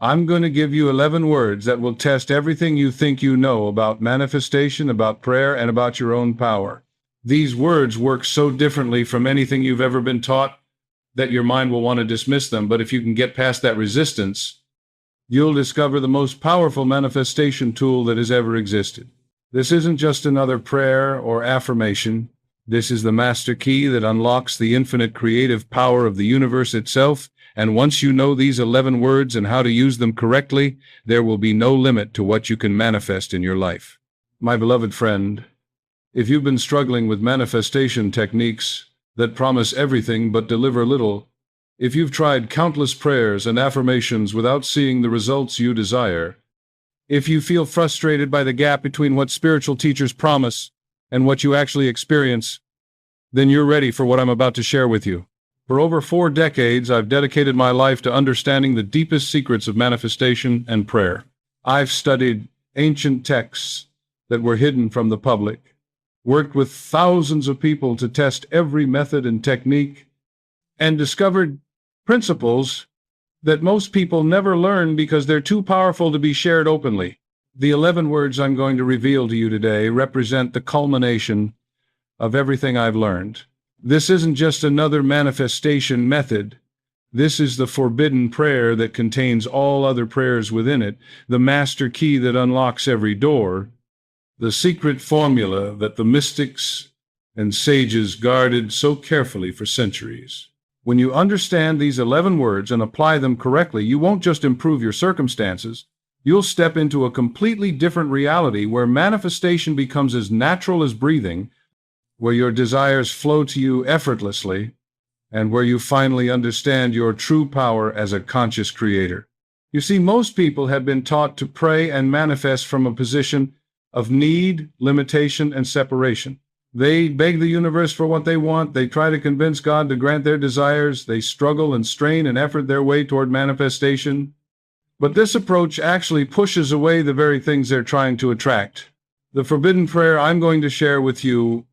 I'm going to give you 11 words that will test everything you think you know about manifestation, about prayer, and about your own power. These words work so differently from anything you've ever been taught that your mind will want to dismiss them. But if you can get past that resistance, you'll discover the most powerful manifestation tool that has ever existed. This isn't just another prayer or affirmation. This is the master key that unlocks the infinite creative power of the universe itself. And once you know these 11 words and how to use them correctly, there will be no limit to what you can manifest in your life. My beloved friend, if you've been struggling with manifestation techniques that promise everything but deliver little, if you've tried countless prayers and affirmations without seeing the results you desire, if you feel frustrated by the gap between what spiritual teachers promise and what you actually experience, then you're ready for what I'm about to share with you. For over 4 decades, I've dedicated my life to understanding the deepest secrets of manifestation and prayer. I've studied ancient texts that were hidden from the public, worked with thousands of people to test every method and technique, and discovered principles that most people never learn because they're too powerful to be shared openly. The 11 words I'm going to reveal to you today represent the culmination of everything I've learned. This isn't just another manifestation method. This is the forbidden prayer that contains all other prayers within it, the master key that unlocks every door, the secret formula that the mystics and sages guarded so carefully for centuries. When you understand these 11 words and apply them correctly, you won't just improve your circumstances. You'll step into a completely different reality where manifestation becomes as natural as breathing, where your desires flow to you effortlessly, and where you finally understand your true power as a conscious creator. You see, most people have been taught to pray and manifest from a position of need, limitation, and separation. They beg the universe for what they want. They try to convince God to grant their desires. They struggle and strain and effort their way toward manifestation. But this approach actually pushes away the very things they're trying to attract. The forbidden prayer I'm going to share with you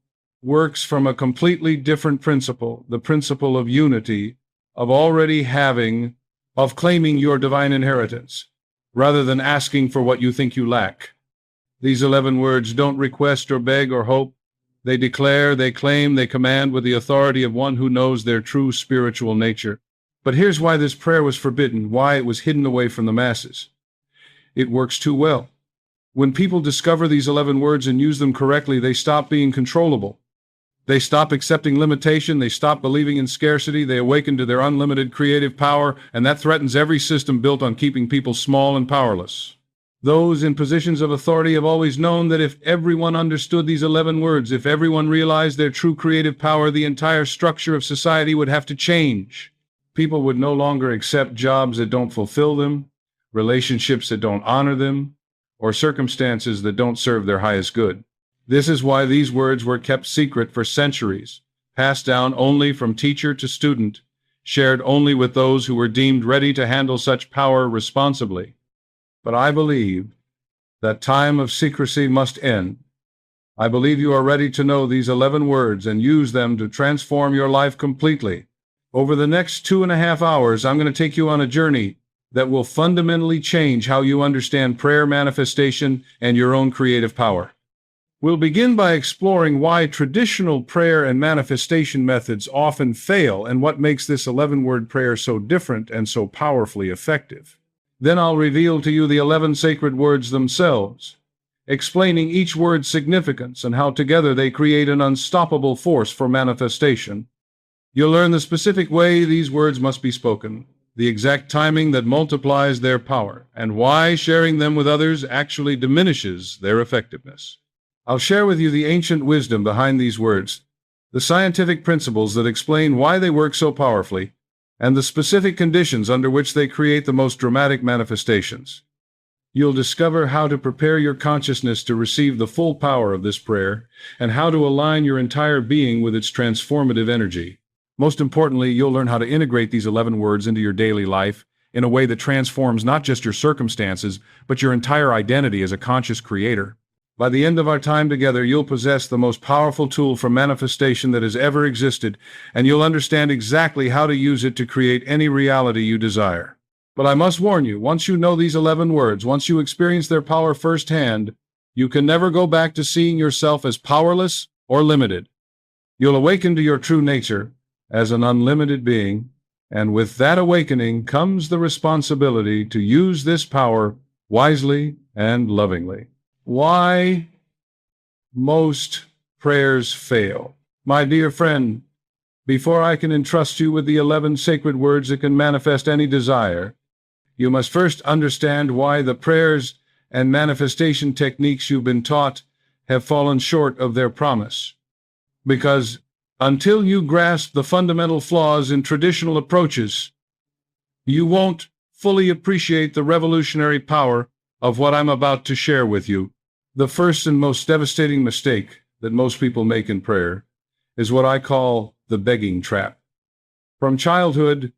works from a completely different principle, the principle of unity, of already having, of claiming your divine inheritance, rather than asking for what you think you lack. These 11 words don't request or beg or hope. They declare, they claim, they command with the authority of one who knows their true spiritual nature. But here's why this prayer was forbidden, why it was hidden away from the masses. It works too well. When people discover these 11 words and use them correctly, they stop being controllable. They stop accepting limitation, they stop believing in scarcity, they awaken to their unlimited creative power, and that threatens every system built on keeping people small and powerless. Those in positions of authority have always known that if everyone understood these 11 words, if everyone realized their true creative power, the entire structure of society would have to change. People would no longer accept jobs that don't fulfill them, relationships that don't honor them, or circumstances that don't serve their highest good. This is why these words were kept secret for centuries, passed down only from teacher to student, shared only with those who were deemed ready to handle such power responsibly. But I believe that time of secrecy must end. I believe you are ready to know these 11 words and use them to transform your life completely. Over the next 2.5 hours, I'm going to take you on a journey that will fundamentally change how you understand prayer, manifestation, and your own creative power. We'll begin by exploring why traditional prayer and manifestation methods often fail and what makes this 11-word prayer so different and so powerfully effective. Then I'll reveal to you the 11 sacred words themselves, explaining each word's significance and how together they create an unstoppable force for manifestation. You'll learn the specific way these words must be spoken, the exact timing that multiplies their power, and why sharing them with others actually diminishes their effectiveness. I'll share with you the ancient wisdom behind these words, the scientific principles that explain why they work so powerfully, and the specific conditions under which they create the most dramatic manifestations. You'll discover how to prepare your consciousness to receive the full power of this prayer, and how to align your entire being with its transformative energy. Most importantly, you'll learn how to integrate these 11 words into your daily life in a way that transforms not just your circumstances, but your entire identity as a conscious creator. By the end of our time together, you'll possess the most powerful tool for manifestation that has ever existed, and you'll understand exactly how to use it to create any reality you desire. But I must warn you, once you know these 11 words, once you experience their power firsthand, you can never go back to seeing yourself as powerless or limited. You'll awaken to your true nature as an unlimited being, and with that awakening comes the responsibility to use this power wisely and lovingly. Why most prayers fail? My dear friend, before I can entrust you with the 11 sacred words that can manifest any desire, you must first understand why the prayers and manifestation techniques you've been taught have fallen short of their promise. Because until you grasp the fundamental flaws in traditional approaches, you won't fully appreciate the revolutionary power of what I'm about to share with you. The first and most devastating mistake that most people make in prayer is what I call the begging trap. From childhood,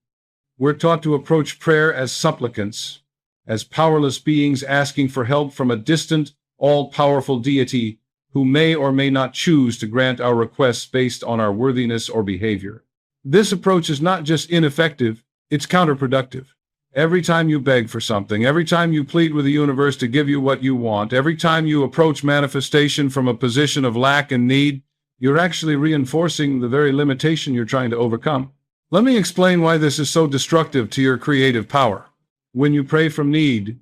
we're taught to approach prayer as supplicants, as powerless beings asking for help from a distant, all-powerful deity who may or may not choose to grant our requests based on our worthiness or behavior. This approach is not just ineffective, it's counterproductive. Every time you beg for something, every time you plead with the universe to give you what you want, every time you approach manifestation from a position of lack and need, you're actually reinforcing the very limitation you're trying to overcome. Let me explain why this is so destructive to your creative power. When you pray from need,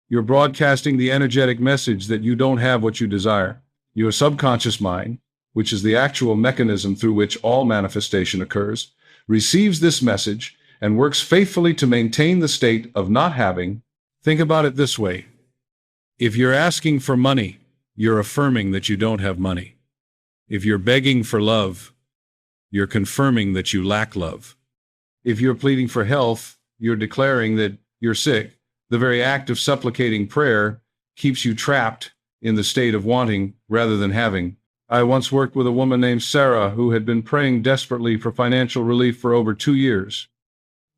you're broadcasting the energetic message that you don't have what you desire. Your subconscious mind, which is the actual mechanism through which all manifestation occurs, receives this message and works faithfully to maintain the state of not having. Think about it this way. If you're asking for money, you're affirming that you don't have money. If you're begging for love, you're confirming that you lack love. If you're pleading for health, you're declaring that you're sick. The very act of supplicating prayer keeps you trapped in the state of wanting rather than having. I once worked with a woman named Sarah who had been praying desperately for financial relief for over 2 years.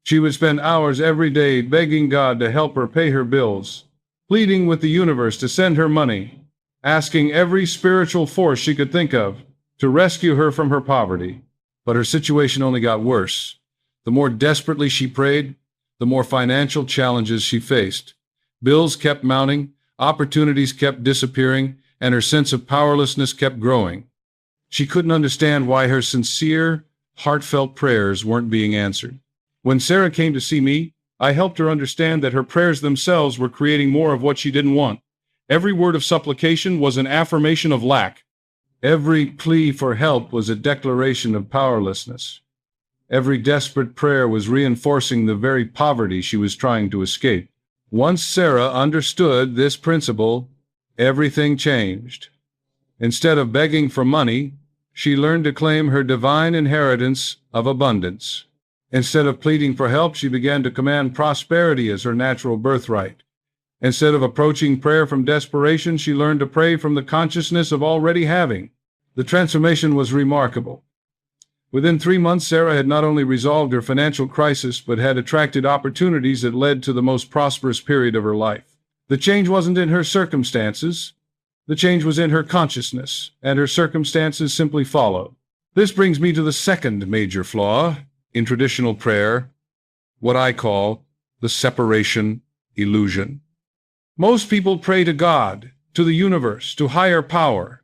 She would spend hours every day begging God to help her pay her bills, pleading with the universe to send her money, asking every spiritual force she could think of to rescue her from her poverty. But her situation only got worse. The more desperately she prayed, the more financial challenges she faced. Bills kept mounting, opportunities kept disappearing, and her sense of powerlessness kept growing. She couldn't understand why her sincere, heartfelt prayers weren't being answered. When Sarah came to see me, I helped her understand that her prayers themselves were creating more of what she didn't want. Every word of supplication was an affirmation of lack. Every plea for help was a declaration of powerlessness. Every desperate prayer was reinforcing the very poverty she was trying to escape. Once Sarah understood this principle, everything changed. Instead of begging for money, she learned to claim her divine inheritance of abundance. Instead of pleading for help, she began to command prosperity as her natural birthright. Instead of approaching prayer from desperation, she learned to pray from the consciousness of already having. The transformation was remarkable. Within 3 months, Sarah had not only resolved her financial crisis, but had attracted opportunities that led to the most prosperous period of her life. The change wasn't in her circumstances. The change was in her consciousness, and her circumstances simply followed. This brings me to the second major flaw in traditional prayer, what I call the separation illusion. Most people pray to God, to the universe, to higher power,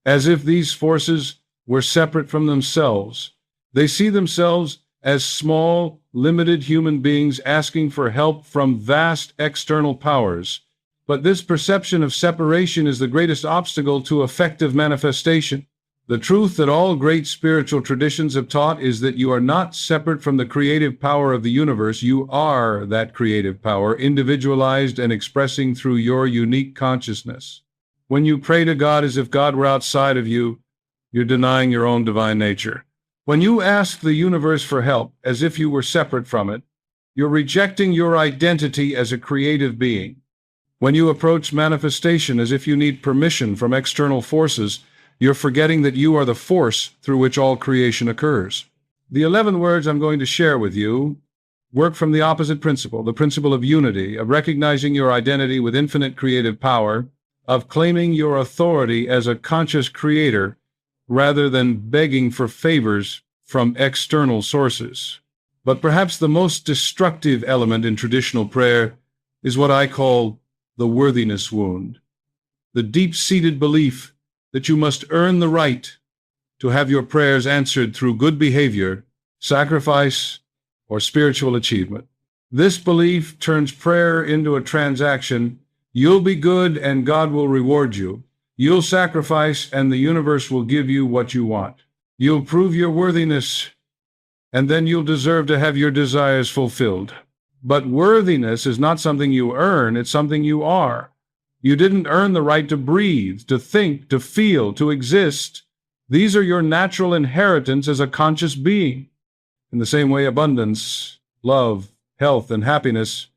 as if these forces were separate from themselves. They see themselves as small, limited human beings asking for help from vast external powers. But this perception of separation is the greatest obstacle to effective manifestation. The truth that all great spiritual traditions have taught is that you are not separate from the creative power of the universe. You are that creative power, individualized and expressing through your unique consciousness. When you pray to God as if God were outside of you, you're denying your own divine nature. When you ask the universe for help as if you were separate from it, you're rejecting your identity as a creative being. When you approach manifestation as if you need permission from external forces, you're forgetting that you are the force through which all creation occurs. The 11 words I'm going to share with you work from the opposite principle, the principle of unity, of recognizing your identity with infinite creative power, of claiming your authority as a conscious creator rather than begging for favors from external sources. But perhaps the most destructive element in traditional prayer is what I call the worthiness wound, the deep-seated belief that you must earn the right to have your prayers answered through good behavior, sacrifice, or spiritual achievement. This belief turns prayer into a transaction. You'll be good and God will reward you. You'll sacrifice and the universe will give you what you want. You'll prove your worthiness and then you'll deserve to have your desires fulfilled. But worthiness is not something you earn, it's something you are. You didn't earn the right to breathe, to think, to feel, to exist. These are your natural inheritance as a conscious being. In the same way, abundance, love, health, and happiness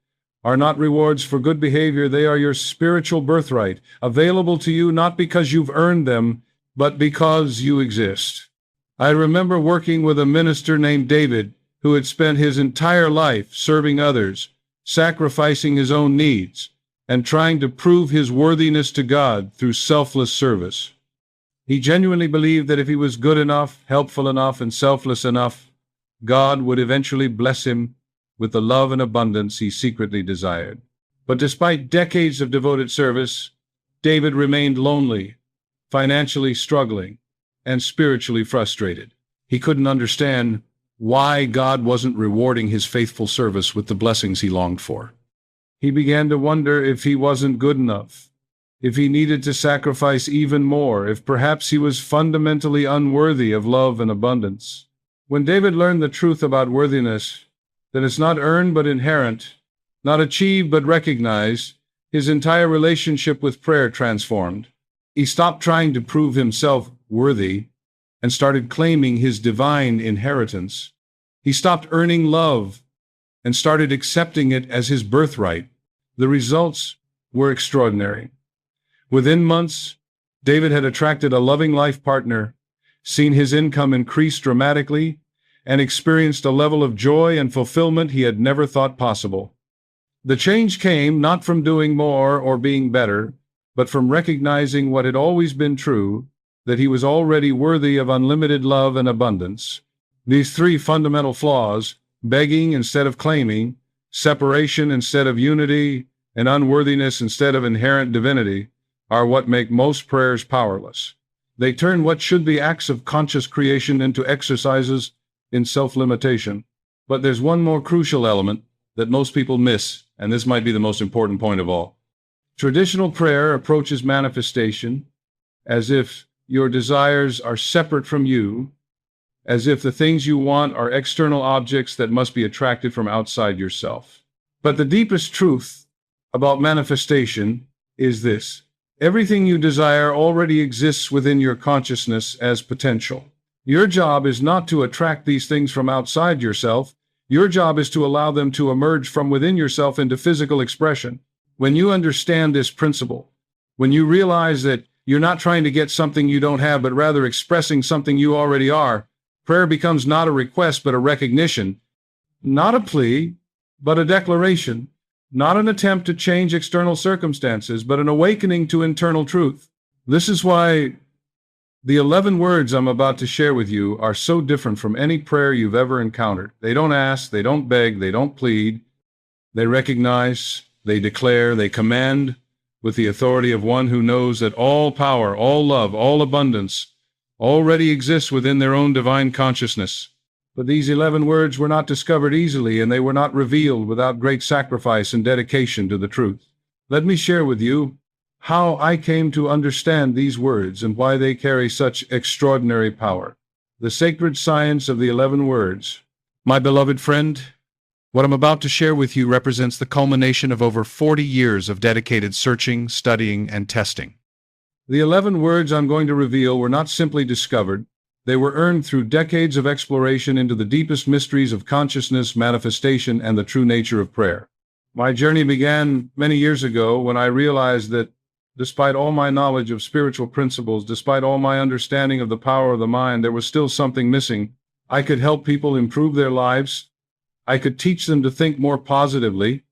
are not rewards for good behavior. They are your spiritual birthright, available to you not because you've earned them, but because you exist. I remember working with a minister named David, who had spent his entire life serving others, sacrificing his own needs, and trying to prove his worthiness to God through selfless service. He genuinely believed that if he was good enough, helpful enough, and selfless enough, God would eventually bless him with the love and abundance he secretly desired. But despite decades of devoted service, David remained lonely, financially struggling, and spiritually frustrated. He couldn't understand why God wasn't rewarding his faithful service with the blessings he longed for. He began to wonder if he wasn't good enough, if he needed to sacrifice even more, if perhaps he was fundamentally unworthy of love and abundance. When David learned the truth about worthiness, that it's not earned but inherent, not achieved but recognized, his entire relationship with prayer transformed. He stopped trying to prove himself worthy and started claiming his divine inheritance. He stopped earning love and started accepting it as his birthright. The results were extraordinary. Within months, David had attracted a loving life partner, seen his income increase dramatically, and experienced a level of joy and fulfillment he had never thought possible. The change came not from doing more or being better, but from recognizing what had always been true, that he was already worthy of unlimited love and abundance. These three fundamental flaws, begging instead of claiming, separation instead of unity, and unworthiness instead of inherent divinity, are what make most prayers powerless. They turn what should be acts of conscious creation into exercises in self-limitation. But there's one more crucial element that most people miss, and this might be the most important point of all. Traditional prayer approaches manifestation as if your desires are separate from you, as if the things you want are external objects that must be attracted from outside yourself. But the deepest truth about manifestation is this: everything you desire already exists within your consciousness as potential. Your job is not to attract these things from outside yourself. Your job is to allow them to emerge from within yourself into physical expression. When you understand this principle, when you realize that you're not trying to get something you don't have, but rather expressing something you already are, prayer becomes not a request, but a recognition, not a plea, but a declaration, not an attempt to change external circumstances, but an awakening to internal truth. This is why the 11 words I'm about to share with you are so different from any prayer you've ever encountered. They don't ask, they don't beg, they don't plead. They recognize, they declare, they command with the authority of one who knows that all power, all love, all abundance already exists within their own divine consciousness. But these 11 words were not discovered easily, and they were not revealed without great sacrifice and dedication to the truth. Let me share with you how I came to understand these words and why they carry such extraordinary power. The sacred science of the 11 words. My beloved friend, what I'm about to share with you represents the culmination of over 40 years of dedicated searching, studying, and testing. The 11 words I'm going to reveal were not simply discovered. They were earned through decades of exploration into the deepest mysteries of consciousness, manifestation, and the true nature of prayer. My journey began many years ago when I realized that despite all my knowledge of spiritual principles, despite all my understanding of the power of the mind, there was still something missing. I could help people improve their lives. I could teach them to think more positively.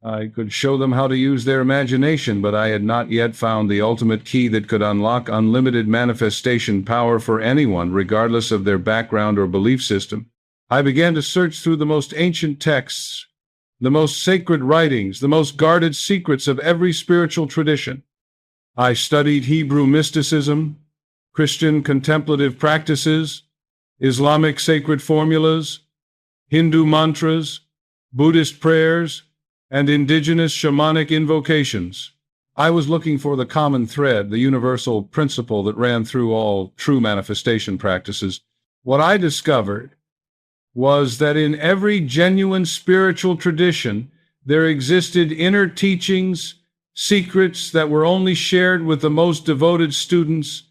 I could show them how to use their imagination, but I had not yet found the ultimate key that could unlock unlimited manifestation power for anyone, regardless of their background or belief system. I began to search through the most ancient texts, the most sacred writings, the most guarded secrets of every spiritual tradition. I studied Hebrew mysticism, Christian contemplative practices, Islamic sacred formulas, Hindu mantras, Buddhist prayers, and indigenous shamanic invocations. I was looking for the common thread, the universal principle that ran through all true manifestation practices. What I discovered was that in every genuine spiritual tradition, there existed inner teachings, secrets that were only shared with the most devoted students,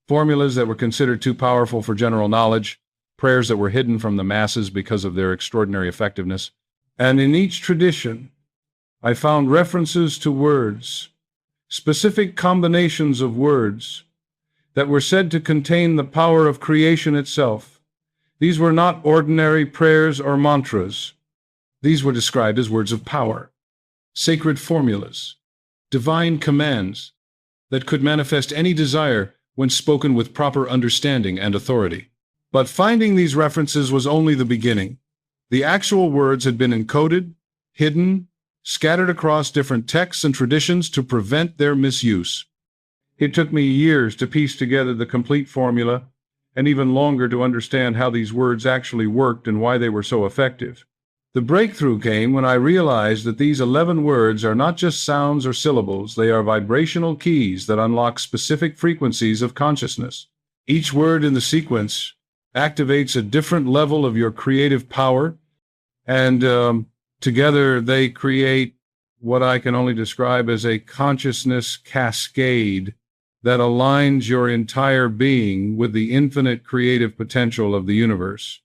formulas that were considered too powerful for general knowledge, prayers that were hidden from the masses because of their extraordinary effectiveness. And in each tradition, I found references to words, specific combinations of words that were said to contain the power of creation itself. These were not ordinary prayers or mantras. These were described as words of power, sacred formulas, divine commands that could manifest any desire when spoken with proper understanding and authority. But finding these references was only the beginning. The actual words had been encoded, hidden, scattered across different texts and traditions to prevent their misuse. It took me years to piece together the complete formula, and even longer to understand how these words actually worked and why they were so effective. The breakthrough came when I realized that these 11 words are not just sounds or syllables, they are vibrational keys that unlock specific frequencies of consciousness. Each word in the sequence activates a different level of your creative power, and together they create what I can only describe as a consciousness cascade that aligns your entire being with the infinite creative potential of the universe.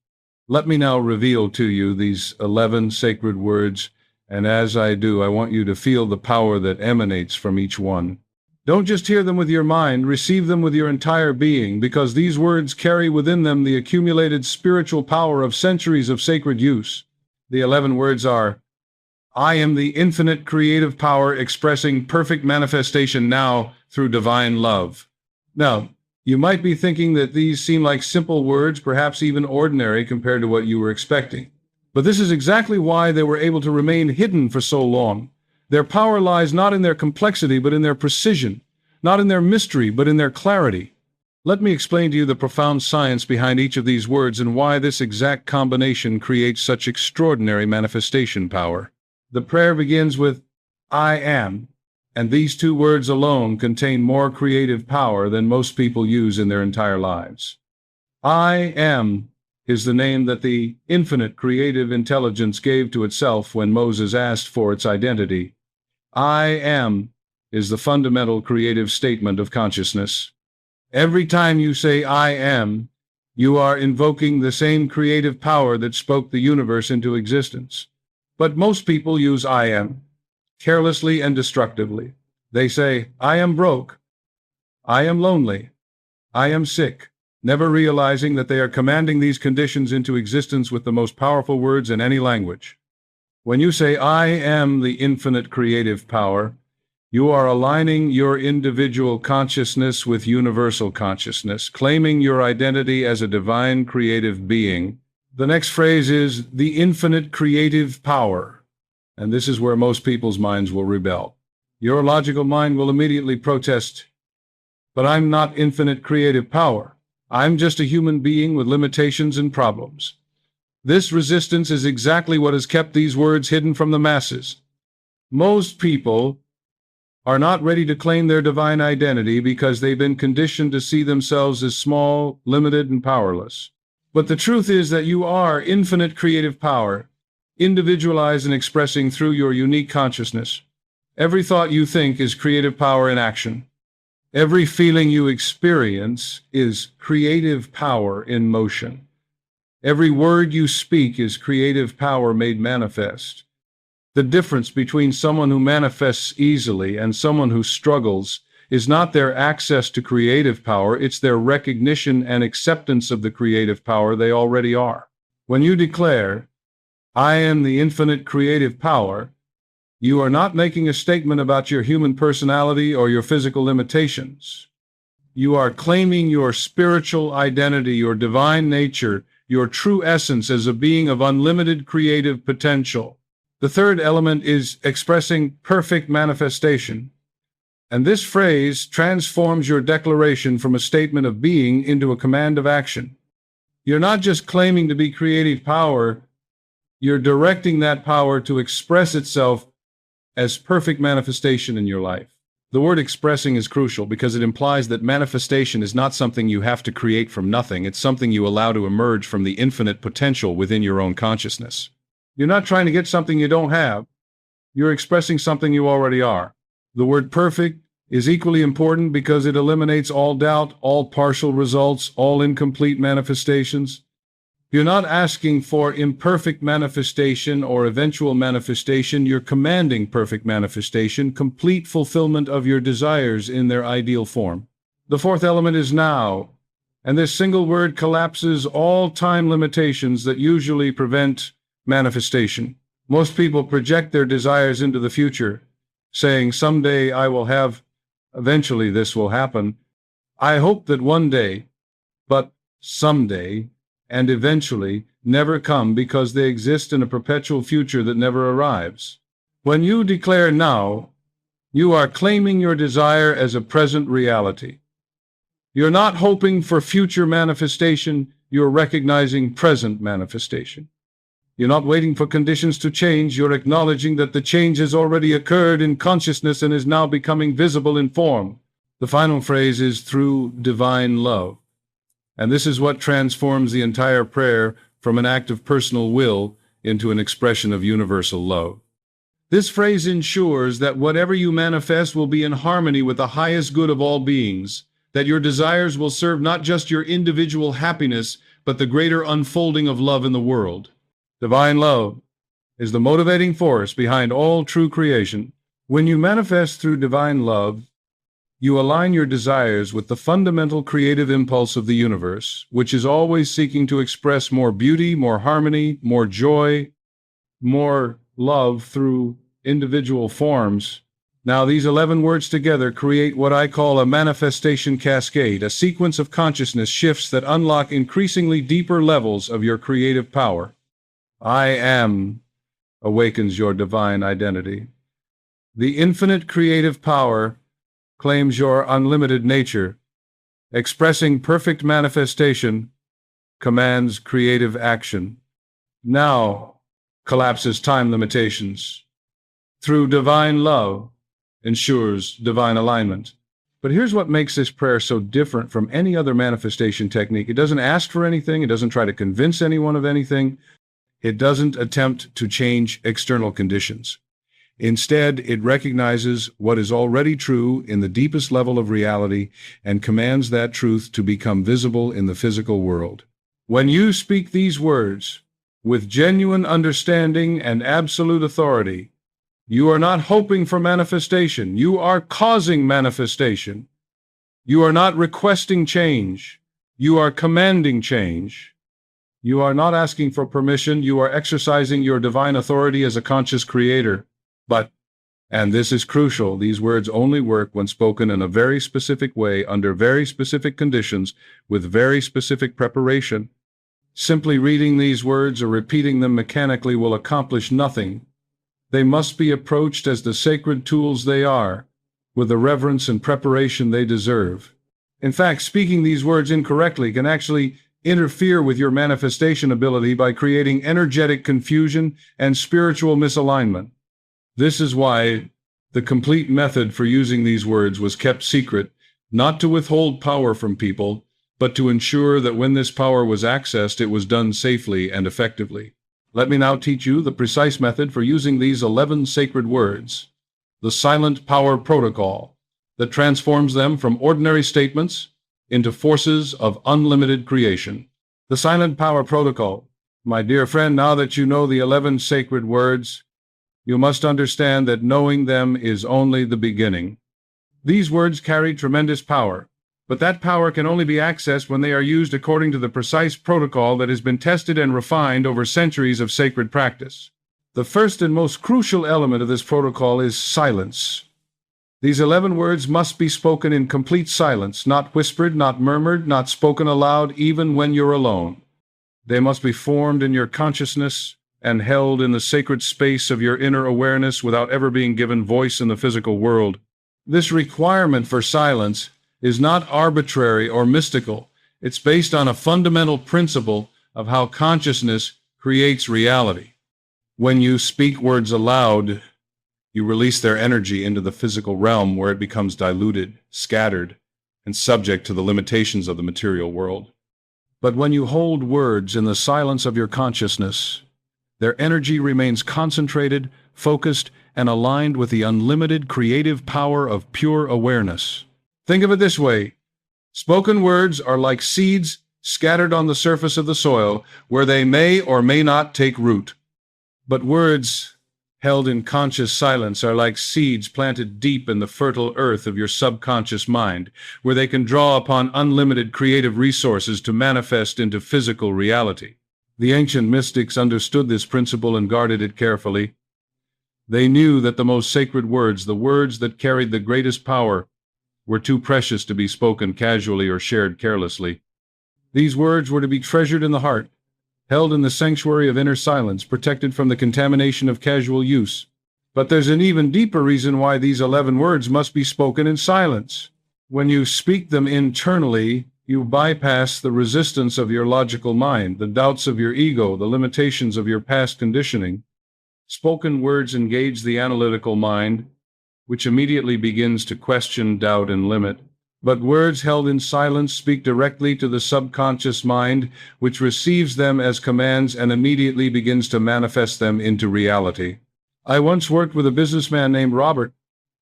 Let me now reveal to you these 11 sacred words, and as I do, I want you to feel the power that emanates from each one. Don't just hear them with your mind, receive them with your entire being, because these words carry within them the accumulated spiritual power of centuries of sacred use. The 11 words are, I am the infinite creative power expressing perfect manifestation now through divine love. Now, you might be thinking that these seem like simple words, perhaps even ordinary compared to what you were expecting. But this is exactly why they were able to remain hidden for so long. Their power lies not in their complexity, but in their precision, not in their mystery, but in their clarity. Let me explain to you the profound science behind each of these words and why this exact combination creates such extraordinary manifestation power. The prayer begins with, I am, and these two words alone contain more creative power than most people use in their entire lives. I am is the name that the infinite creative intelligence gave to itself when Moses asked for its identity. I am is the fundamental creative statement of consciousness. Every time you say I am, you are invoking the same creative power that spoke the universe into existence. But most people use I am carelessly and destructively. They say, I am broke, I am lonely, I am sick, never realizing that they are commanding these conditions into existence with the most powerful words in any language. When you say, I am the infinite creative power, you are aligning your individual consciousness with universal consciousness, claiming your identity as a divine creative being. The next phrase is the infinite creative power, and this is where most people's minds will rebel. Your logical mind will immediately protest, but I'm not infinite creative power. I'm just a human being with limitations and problems. This resistance is exactly what has kept these words hidden from the masses. Most people are not ready to claim their divine identity because they've been conditioned to see themselves as small, limited, and powerless. But the truth is that you are infinite creative power, individualized and expressing through your unique consciousness. Every thought you think is creative power in action. Every feeling you experience is creative power in motion. Every word you speak is creative power made manifest. The difference between someone who manifests easily and someone who struggles is not their access to creative power, it's their recognition and acceptance of the creative power they already are. When you declare, I am the infinite creative power, you are not making a statement about your human personality or your physical limitations. You are claiming your spiritual identity, your divine nature, your true essence as a being of unlimited creative potential. The third element is expressing perfect manifestation. And this phrase transforms your declaration from a statement of being into a command of action. You're not just claiming to be creative power, you're directing that power to express itself as perfect manifestation in your life. The word expressing is crucial because it implies that manifestation is not something you have to create from nothing. It's something you allow to emerge from the infinite potential within your own consciousness. You're not trying to get something you don't have. You're expressing something you already are. The word perfect is equally important because it eliminates all doubt, all partial results, all incomplete manifestations. You're not asking for imperfect manifestation or eventual manifestation. You're commanding perfect manifestation, complete fulfillment of your desires in their ideal form. The fourth element is now, and this single word collapses all time limitations that usually prevent manifestation. Most people project their desires into the future, saying, someday I will have, eventually this will happen. I hope that one day, but someday, and eventually never come because they exist in a perpetual future that never arrives. When you declare now, you are claiming your desire as a present reality. You're not hoping for future manifestation, you're recognizing present manifestation. You're not waiting for conditions to change, you're acknowledging that the change has already occurred in consciousness and is now becoming visible in form. The final phrase is through divine love. And this is what transforms the entire prayer from an act of personal will into an expression of universal love. This phrase ensures that whatever you manifest will be in harmony with the highest good of all beings, that your desires will serve not just your individual happiness, but the greater unfolding of love in the world. Divine love is the motivating force behind all true creation. When you manifest through divine love, you align your desires with the fundamental creative impulse of the universe, which is always seeking to express more beauty, more harmony, more joy, more love through individual forms. Now, these 11 words together create what I call a manifestation cascade, a sequence of consciousness shifts that unlock increasingly deeper levels of your creative power. I am awakens your divine identity. The infinite creative power claims your unlimited nature. Expressing perfect manifestation commands creative action. Now collapses time limitations. Through divine love ensures divine alignment. But here's what makes this prayer so different from any other manifestation technique. It doesn't ask for anything. It doesn't try to convince anyone of anything. It doesn't attempt to change external conditions. Instead, it recognizes what is already true in the deepest level of reality and commands that truth to become visible in the physical world. When you speak these words with genuine understanding and absolute authority, you are not hoping for manifestation. You are causing manifestation. You are not requesting change. You are commanding change. You are not asking for permission. You are exercising your divine authority as a conscious creator. But, and this is crucial, these words only work when spoken in a very specific way, under very specific conditions, with very specific preparation. Simply reading these words or repeating them mechanically will accomplish nothing. They must be approached as the sacred tools they are, with the reverence and preparation they deserve. In fact, speaking these words incorrectly can actually interfere with your manifestation ability by creating energetic confusion and spiritual misalignment. This is why the complete method for using these words was kept secret, not to withhold power from people, but to ensure that when this power was accessed, it was done safely and effectively. Let me now teach you the precise method for using these 11 sacred words, the silent power protocol, that transforms them from ordinary statements into forces of unlimited creation. The silent power protocol. My dear friend, now that you know the 11 sacred words, you must understand that knowing them is only the beginning. These words carry tremendous power, but that power can only be accessed when they are used according to the precise protocol that has been tested and refined over centuries of sacred practice. The first and most crucial element of this protocol is silence. These 11 words must be spoken in complete silence, not whispered, not murmured, not spoken aloud, even when you're alone. They must be formed in your consciousness and held in the sacred space of your inner awareness without ever being given voice in the physical world. This requirement for silence is not arbitrary or mystical. It's based on a fundamental principle of how consciousness creates reality. When you speak words aloud, you release their energy into the physical realm where it becomes diluted, scattered, and subject to the limitations of the material world. But when you hold words in the silence of your consciousness, their energy remains concentrated, focused, and aligned with the unlimited creative power of pure awareness. Think of it this way. Spoken words are like seeds scattered on the surface of the soil where they may or may not take root. But words held in conscious silence are like seeds planted deep in the fertile earth of your subconscious mind, where they can draw upon unlimited creative resources to manifest into physical reality. The ancient mystics understood this principle and guarded it carefully. They knew that the most sacred words, the words that carried the greatest power, were too precious to be spoken casually or shared carelessly. These words were to be treasured in the heart, held in the sanctuary of inner silence, protected from the contamination of casual use. But there's an even deeper reason why these 11 words must be spoken in silence. When you speak them internally, you bypass the resistance of your logical mind, the doubts of your ego, the limitations of your past conditioning. Spoken words engage the analytical mind, which immediately begins to question, doubt, and limit. But words held in silence speak directly to the subconscious mind, which receives them as commands and immediately begins to manifest them into reality. I once worked with a businessman named Robert,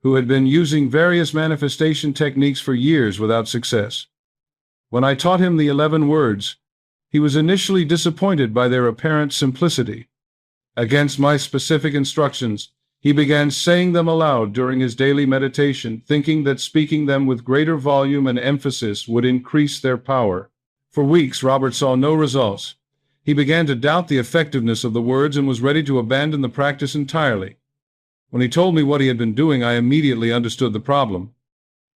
who had been using various manifestation techniques for years without success. When I taught him the 11 words, he was initially disappointed by their apparent simplicity. Against my specific instructions, he began saying them aloud during his daily meditation, thinking that speaking them with greater volume and emphasis would increase their power. For weeks, Robert saw no results. He began to doubt the effectiveness of the words and was ready to abandon the practice entirely. When he told me what he had been doing, I immediately understood the problem.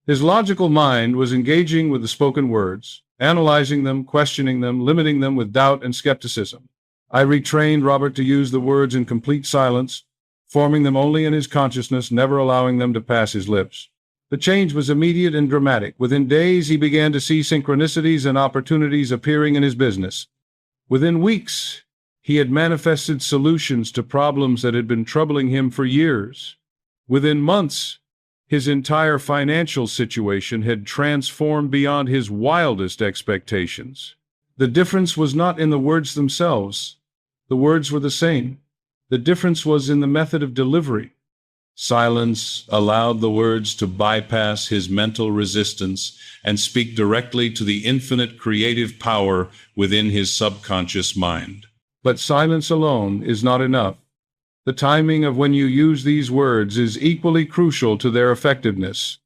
His logical mind was engaging with the spoken words, analyzing them, questioning them, limiting them with doubt and skepticism. I retrained Robert to use the words in complete silence, forming them only in his consciousness, never allowing them to pass his lips. The change was immediate and dramatic. Within days, he began to see synchronicities and opportunities appearing in his business. Within weeks, he had manifested solutions to problems that had been troubling him for years. Within months, his entire financial situation had transformed beyond his wildest expectations. The difference was not in the words themselves. The words were the same. The difference was in the method of delivery. Silence allowed the words to bypass his mental resistance and speak directly to the infinite creative power within his subconscious mind. But silence alone is not enough. The timing of when you use these words is equally crucial to their effectiveness.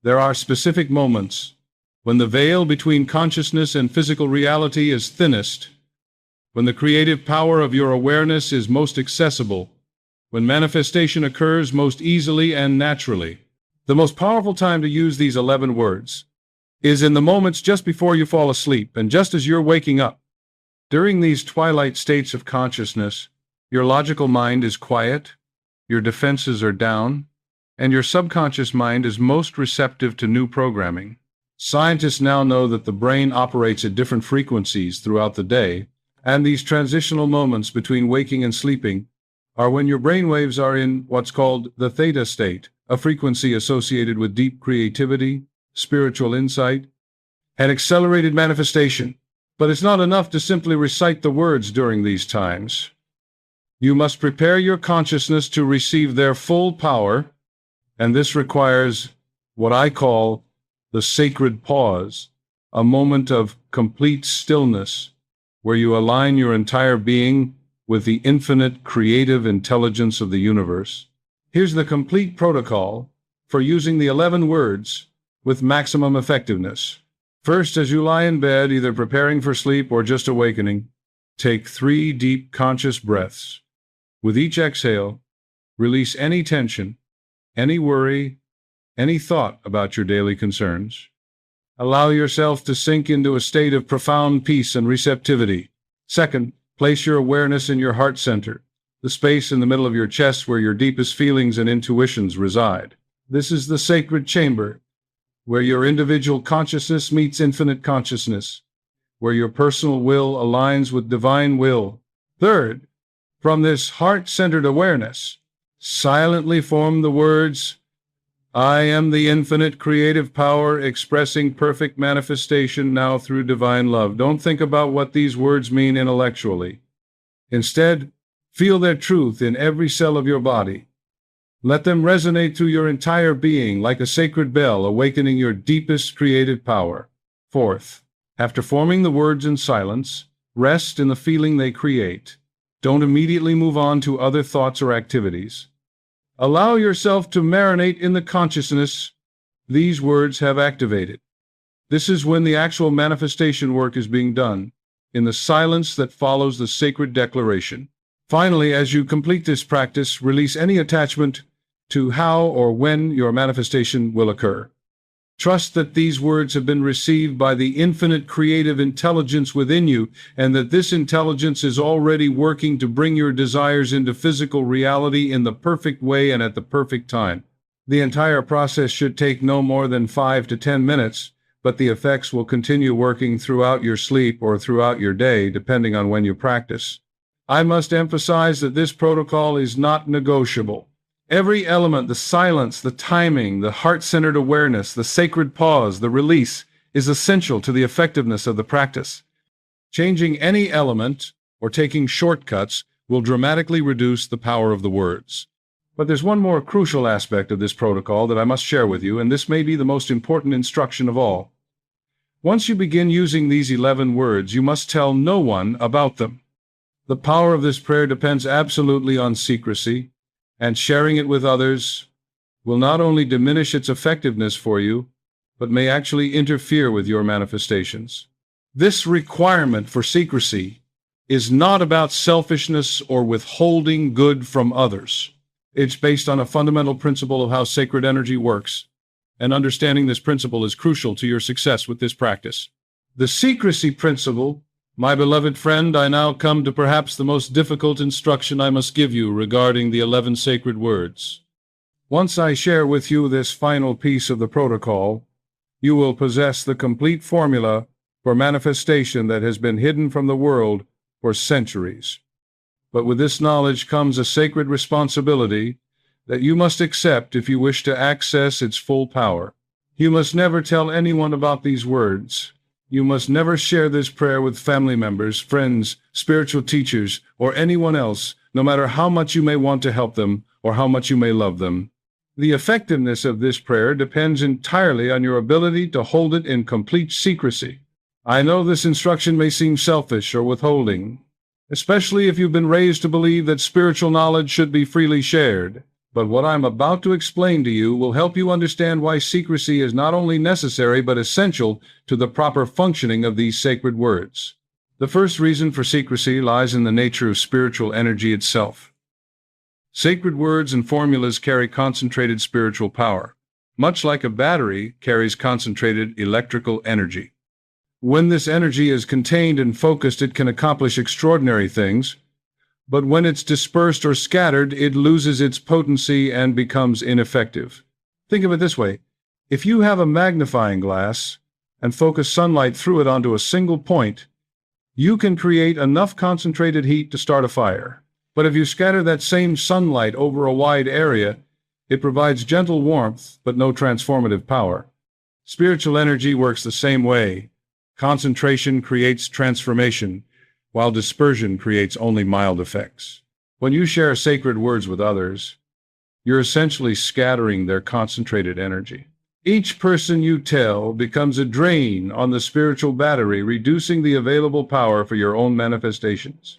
There are specific moments when the veil between consciousness and physical reality is thinnest, when the creative power of your awareness is most accessible, when manifestation occurs most easily and naturally. The most powerful time to use these 11 words is in the moments just before you fall asleep and just as you're waking up. During these twilight states of consciousness, your logical mind is quiet, your defenses are down, and your subconscious mind is most receptive to new programming. Scientists now know that the brain operates at different frequencies throughout the day, and these transitional moments between waking and sleeping are when your brainwaves are in what's called the theta state, a frequency associated with deep creativity, spiritual insight, and accelerated manifestation. But it's not enough to simply recite the words during these times. You must prepare your consciousness to receive their full power, and this requires what I call the sacred pause, a moment of complete stillness, where you align your entire being with the infinite creative intelligence of the universe. Here's the complete protocol for using the 11 words with maximum effectiveness. First, as you lie in bed, either preparing for sleep or just awakening, take 3 deep conscious breaths. With each exhale, release any tension, any worry, any thought about your daily concerns. Allow yourself to sink into a state of profound peace and receptivity. Second, place your awareness in your heart center, the space in the middle of your chest where your deepest feelings and intuitions reside. This is the sacred chamber, where your individual consciousness meets infinite consciousness, where your personal will aligns with divine will. Third, from this heart-centered awareness, silently form the words, I am the infinite creative power expressing perfect manifestation now through divine love. Don't think about what these words mean intellectually. Instead, feel their truth in every cell of your body. Let them resonate through your entire being like a sacred bell, awakening your deepest creative power. Fourth, after forming the words in silence, rest in the feeling they create. Don't immediately move on to other thoughts or activities. Allow yourself to marinate in the consciousness these words have activated. This is when the actual manifestation work is being done, in the silence that follows the sacred declaration. Finally, as you complete this practice, release any attachment to how or when your manifestation will occur. Trust that these words have been received by the infinite creative intelligence within you, and that this intelligence is already working to bring your desires into physical reality in the perfect way and at the perfect time. The entire process should take no more than 5 to 10 minutes, but the effects will continue working throughout your sleep or throughout your day, depending on when you practice. I must emphasize that this protocol is not negotiable. Every element, the silence, the timing, the heart-centered awareness, the sacred pause, the release, is essential to the effectiveness of the practice. Changing any element or taking shortcuts will dramatically reduce the power of the words. But there's one more crucial aspect of this protocol that I must share with you, and this may be the most important instruction of all. Once you begin using these 11 words, you must tell no one about them. The power of this prayer depends absolutely on secrecy, and sharing it with others will not only diminish its effectiveness for you, but may actually interfere with your manifestations. This requirement for secrecy is not about selfishness or withholding good from others. It's based on a fundamental principle of how sacred energy works, and understanding this principle is crucial to your success with this practice. The secrecy principle, my beloved friend, I now come to perhaps the most difficult instruction I must give you regarding the 11 sacred words. Once I share with you this final piece of the protocol, you will possess the complete formula for manifestation that has been hidden from the world for centuries. But with this knowledge comes a sacred responsibility that you must accept if you wish to access its full power. You must never tell anyone about these words. You must never share this prayer with family members, friends, spiritual teachers, or anyone else, no matter how much you may want to help them or how much you may love them. The effectiveness of this prayer depends entirely on your ability to hold it in complete secrecy. I know this instruction may seem selfish or withholding, especially if you've been raised to believe that spiritual knowledge should be freely shared. But what I'm about to explain to you will help you understand why secrecy is not only necessary but essential to the proper functioning of these sacred words. The first reason for secrecy lies in the nature of spiritual energy itself. Sacred words and formulas carry concentrated spiritual power, much like a battery carries concentrated electrical energy. When this energy is contained and focused, it can accomplish extraordinary things. But when it's dispersed or scattered, it loses its potency and becomes ineffective. Think of it this way. If you have a magnifying glass and focus sunlight through it onto a single point, you can create enough concentrated heat to start a fire. But if you scatter that same sunlight over a wide area, it provides gentle warmth but no transformative power. Spiritual energy works the same way. Concentration creates transformation, while dispersion creates only mild effects. When you share sacred words with others, you're essentially scattering their concentrated energy. Each person you tell becomes a drain on the spiritual battery, reducing the available power for your own manifestations.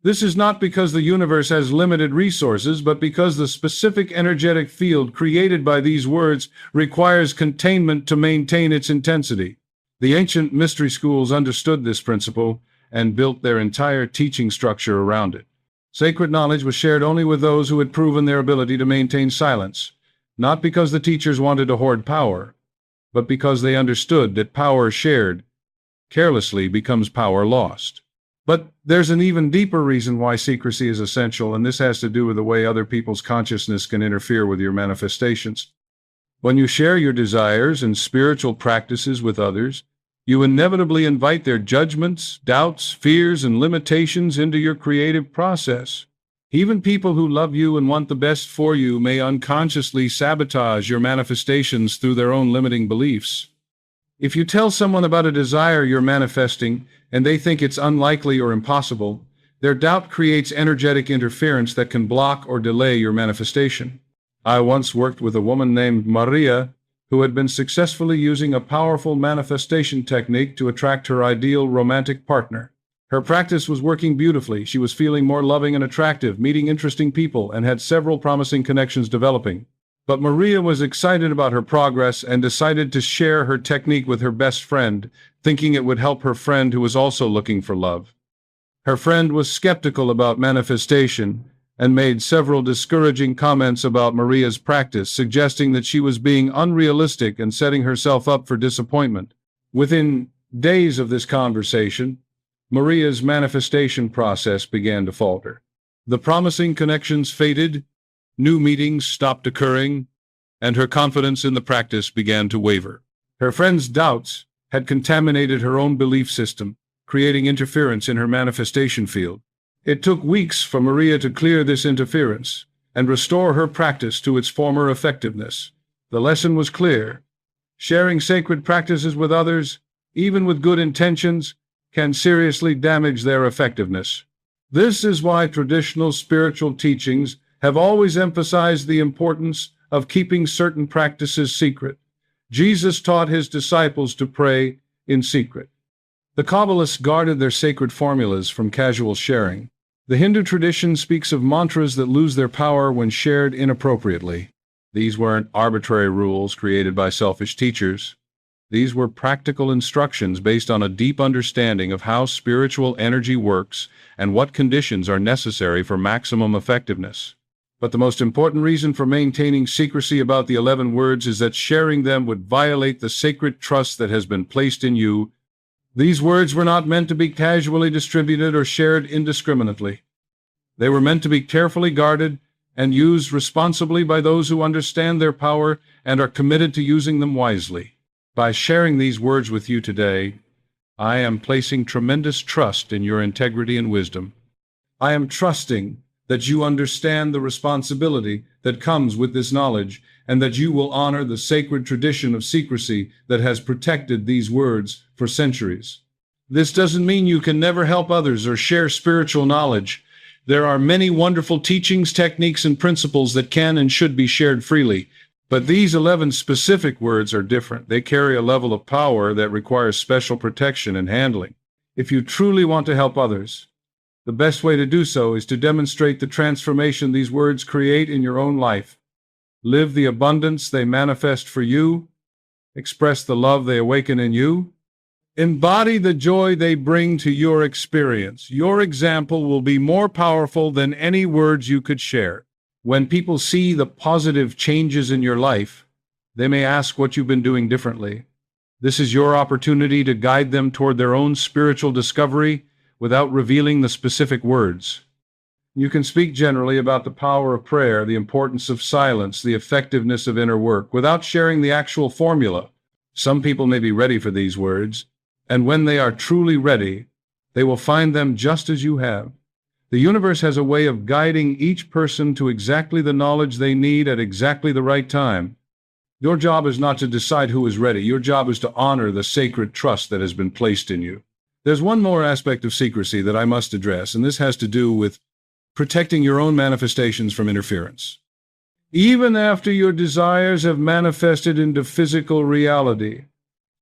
This is not because the universe has limited resources, but because the specific energetic field created by these words requires containment to maintain its intensity. The ancient mystery schools understood this principle and built their entire teaching structure around it. Sacred knowledge was shared only with those who had proven their ability to maintain silence, not because the teachers wanted to hoard power, but because they understood that power shared carelessly becomes power lost. But there's an even deeper reason why secrecy is essential, and this has to do with the way other people's consciousness can interfere with your manifestations. When you share your desires and spiritual practices with others, you inevitably invite their judgments, doubts, fears, and limitations into your creative process. Even people who love you and want the best for you may unconsciously sabotage your manifestations through their own limiting beliefs. If you tell someone about a desire you're manifesting and they think it's unlikely or impossible, their doubt creates energetic interference that can block or delay your manifestation. I once worked with a woman named Maria who had been successfully using a powerful manifestation technique to attract her ideal romantic partner. Her practice was working beautifully. She was feeling more loving and attractive, meeting interesting people, and had several promising connections developing. But Maria was excited about her progress and decided to share her technique with her best friend, thinking it would help her friend who was also looking for love. Her friend was skeptical about manifestation and made several discouraging comments about Maria's practice, suggesting that she was being unrealistic and setting herself up for disappointment. Within days of this conversation, Maria's manifestation process began to falter. The promising connections faded, new meetings stopped occurring, and her confidence in the practice began to waver. Her friend's doubts had contaminated her own belief system, creating interference in her manifestation field. It took weeks for Maria to clear this interference and restore her practice to its former effectiveness. The lesson was clear. Sharing sacred practices with others, even with good intentions, can seriously damage their effectiveness. This is why traditional spiritual teachings have always emphasized the importance of keeping certain practices secret. Jesus taught his disciples to pray in secret. The Kabbalists guarded their sacred formulas from casual sharing. The Hindu tradition speaks of mantras that lose their power when shared inappropriately. These weren't arbitrary rules created by selfish teachers. These were practical instructions based on a deep understanding of how spiritual energy works and what conditions are necessary for maximum effectiveness. But the most important reason for maintaining secrecy about the 11 words is that sharing them would violate the sacred trust that has been placed in you. These words were not meant to be casually distributed or shared indiscriminately. They were meant to be carefully guarded and used responsibly by those who understand their power and are committed to using them wisely. By sharing these words with you today, I am placing tremendous trust in your integrity and wisdom. I am trusting that you understand the responsibility that comes with this knowledge and that you will honor the sacred tradition of secrecy that has protected these words for centuries. This doesn't mean you can never help others or share spiritual knowledge. There are many wonderful teachings, techniques, and principles that can and should be shared freely. But these 11 specific words are different. They carry a level of power that requires special protection and handling. If you truly want to help others, the best way to do so is to demonstrate the transformation these words create in your own life. Live the abundance they manifest for you. Express the love they awaken in you. Embody the joy they bring to your experience. Your example will be more powerful than any words you could share. When people see the positive changes in your life, they may ask what you've been doing differently. This is your opportunity to guide them toward their own spiritual discovery without revealing the specific words. You can speak generally about the power of prayer, the importance of silence, the effectiveness of inner work, without sharing the actual formula. Some people may be ready for these words, and when they are truly ready, they will find them just as you have. The universe has a way of guiding each person to exactly the knowledge they need at exactly the right time. Your job is not to decide who is ready. Your job is to honor the sacred trust that has been placed in you. There's one more aspect of secrecy that I must address, and this has to do with protecting your own manifestations from interference. Even after your desires have manifested into physical reality,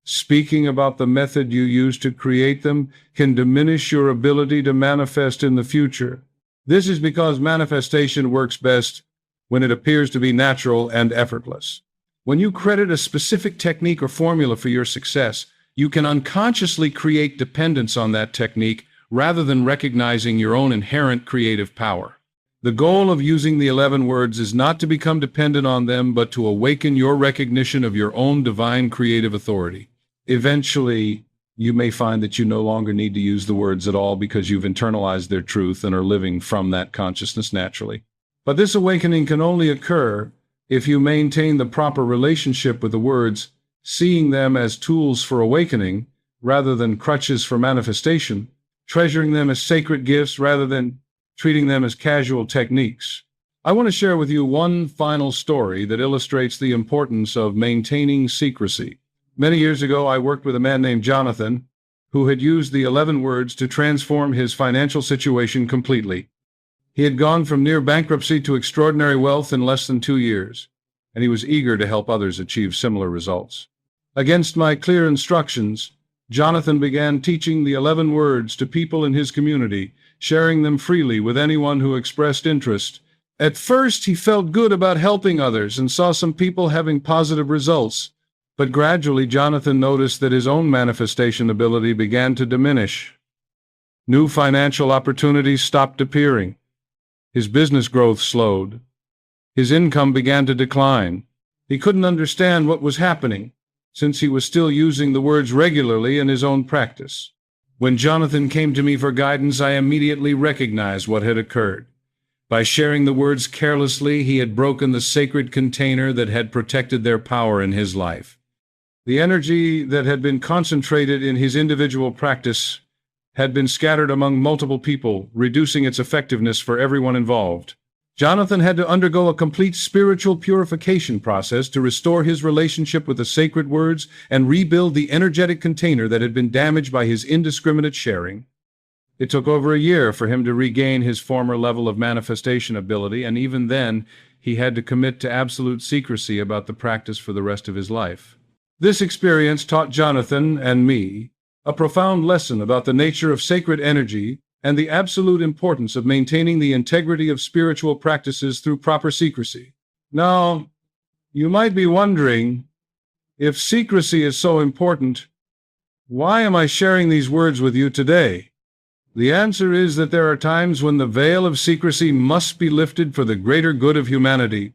speaking about the method you use to create them can diminish your ability to manifest in the future. This is because manifestation works best when it appears to be natural and effortless. When you credit a specific technique or formula for your success, you can unconsciously create dependence on that technique rather than recognizing your own inherent creative power. The goal of using the 11 words is not to become dependent on them, but to awaken your recognition of your own divine creative authority. Eventually, You may find that you no longer need to use the words at all because you've internalized their truth and are living from that consciousness naturally. But this awakening can only occur if you maintain the proper relationship with the words, seeing them as tools for awakening rather than crutches for manifestation, treasuring them as sacred gifts rather than treating them as casual techniques. I want to share with you one final story that illustrates the importance of maintaining secrecy. Many years ago, I worked with a man named Jonathan, who had used the 11 words to transform his financial situation completely. He had gone from near bankruptcy to extraordinary wealth in less than 2 years, and he was eager to help others achieve similar results. Against my clear instructions, Jonathan began teaching the 11 words to people in his community, sharing them freely with anyone who expressed interest. At first, he felt good about helping others and saw some people having positive results. But gradually, Jonathan noticed that his own manifestation ability began to diminish. New financial opportunities stopped appearing. His business growth slowed. His income began to decline. He couldn't understand what was happening, since he was still using the words regularly in his own practice. When Jonathan came to me for guidance, I immediately recognized what had occurred. By sharing the words carelessly, he had broken the sacred container that had protected their power in his life. The energy that had been concentrated in his individual practice had been scattered among multiple people, reducing its effectiveness for everyone involved. Jonathan had to undergo a complete spiritual purification process to restore his relationship with the sacred words and rebuild the energetic container that had been damaged by his indiscriminate sharing. It took over a year for him to regain his former level of manifestation ability, and even then, he had to commit to absolute secrecy about the practice for the rest of his life. This experience taught Jonathan and me a profound lesson about the nature of sacred energy and the absolute importance of maintaining the integrity of spiritual practices through proper secrecy. Now, you might be wondering, if secrecy is so important, why am I sharing these words with you today? The answer is that there are times when the veil of secrecy must be lifted for the greater good of humanity,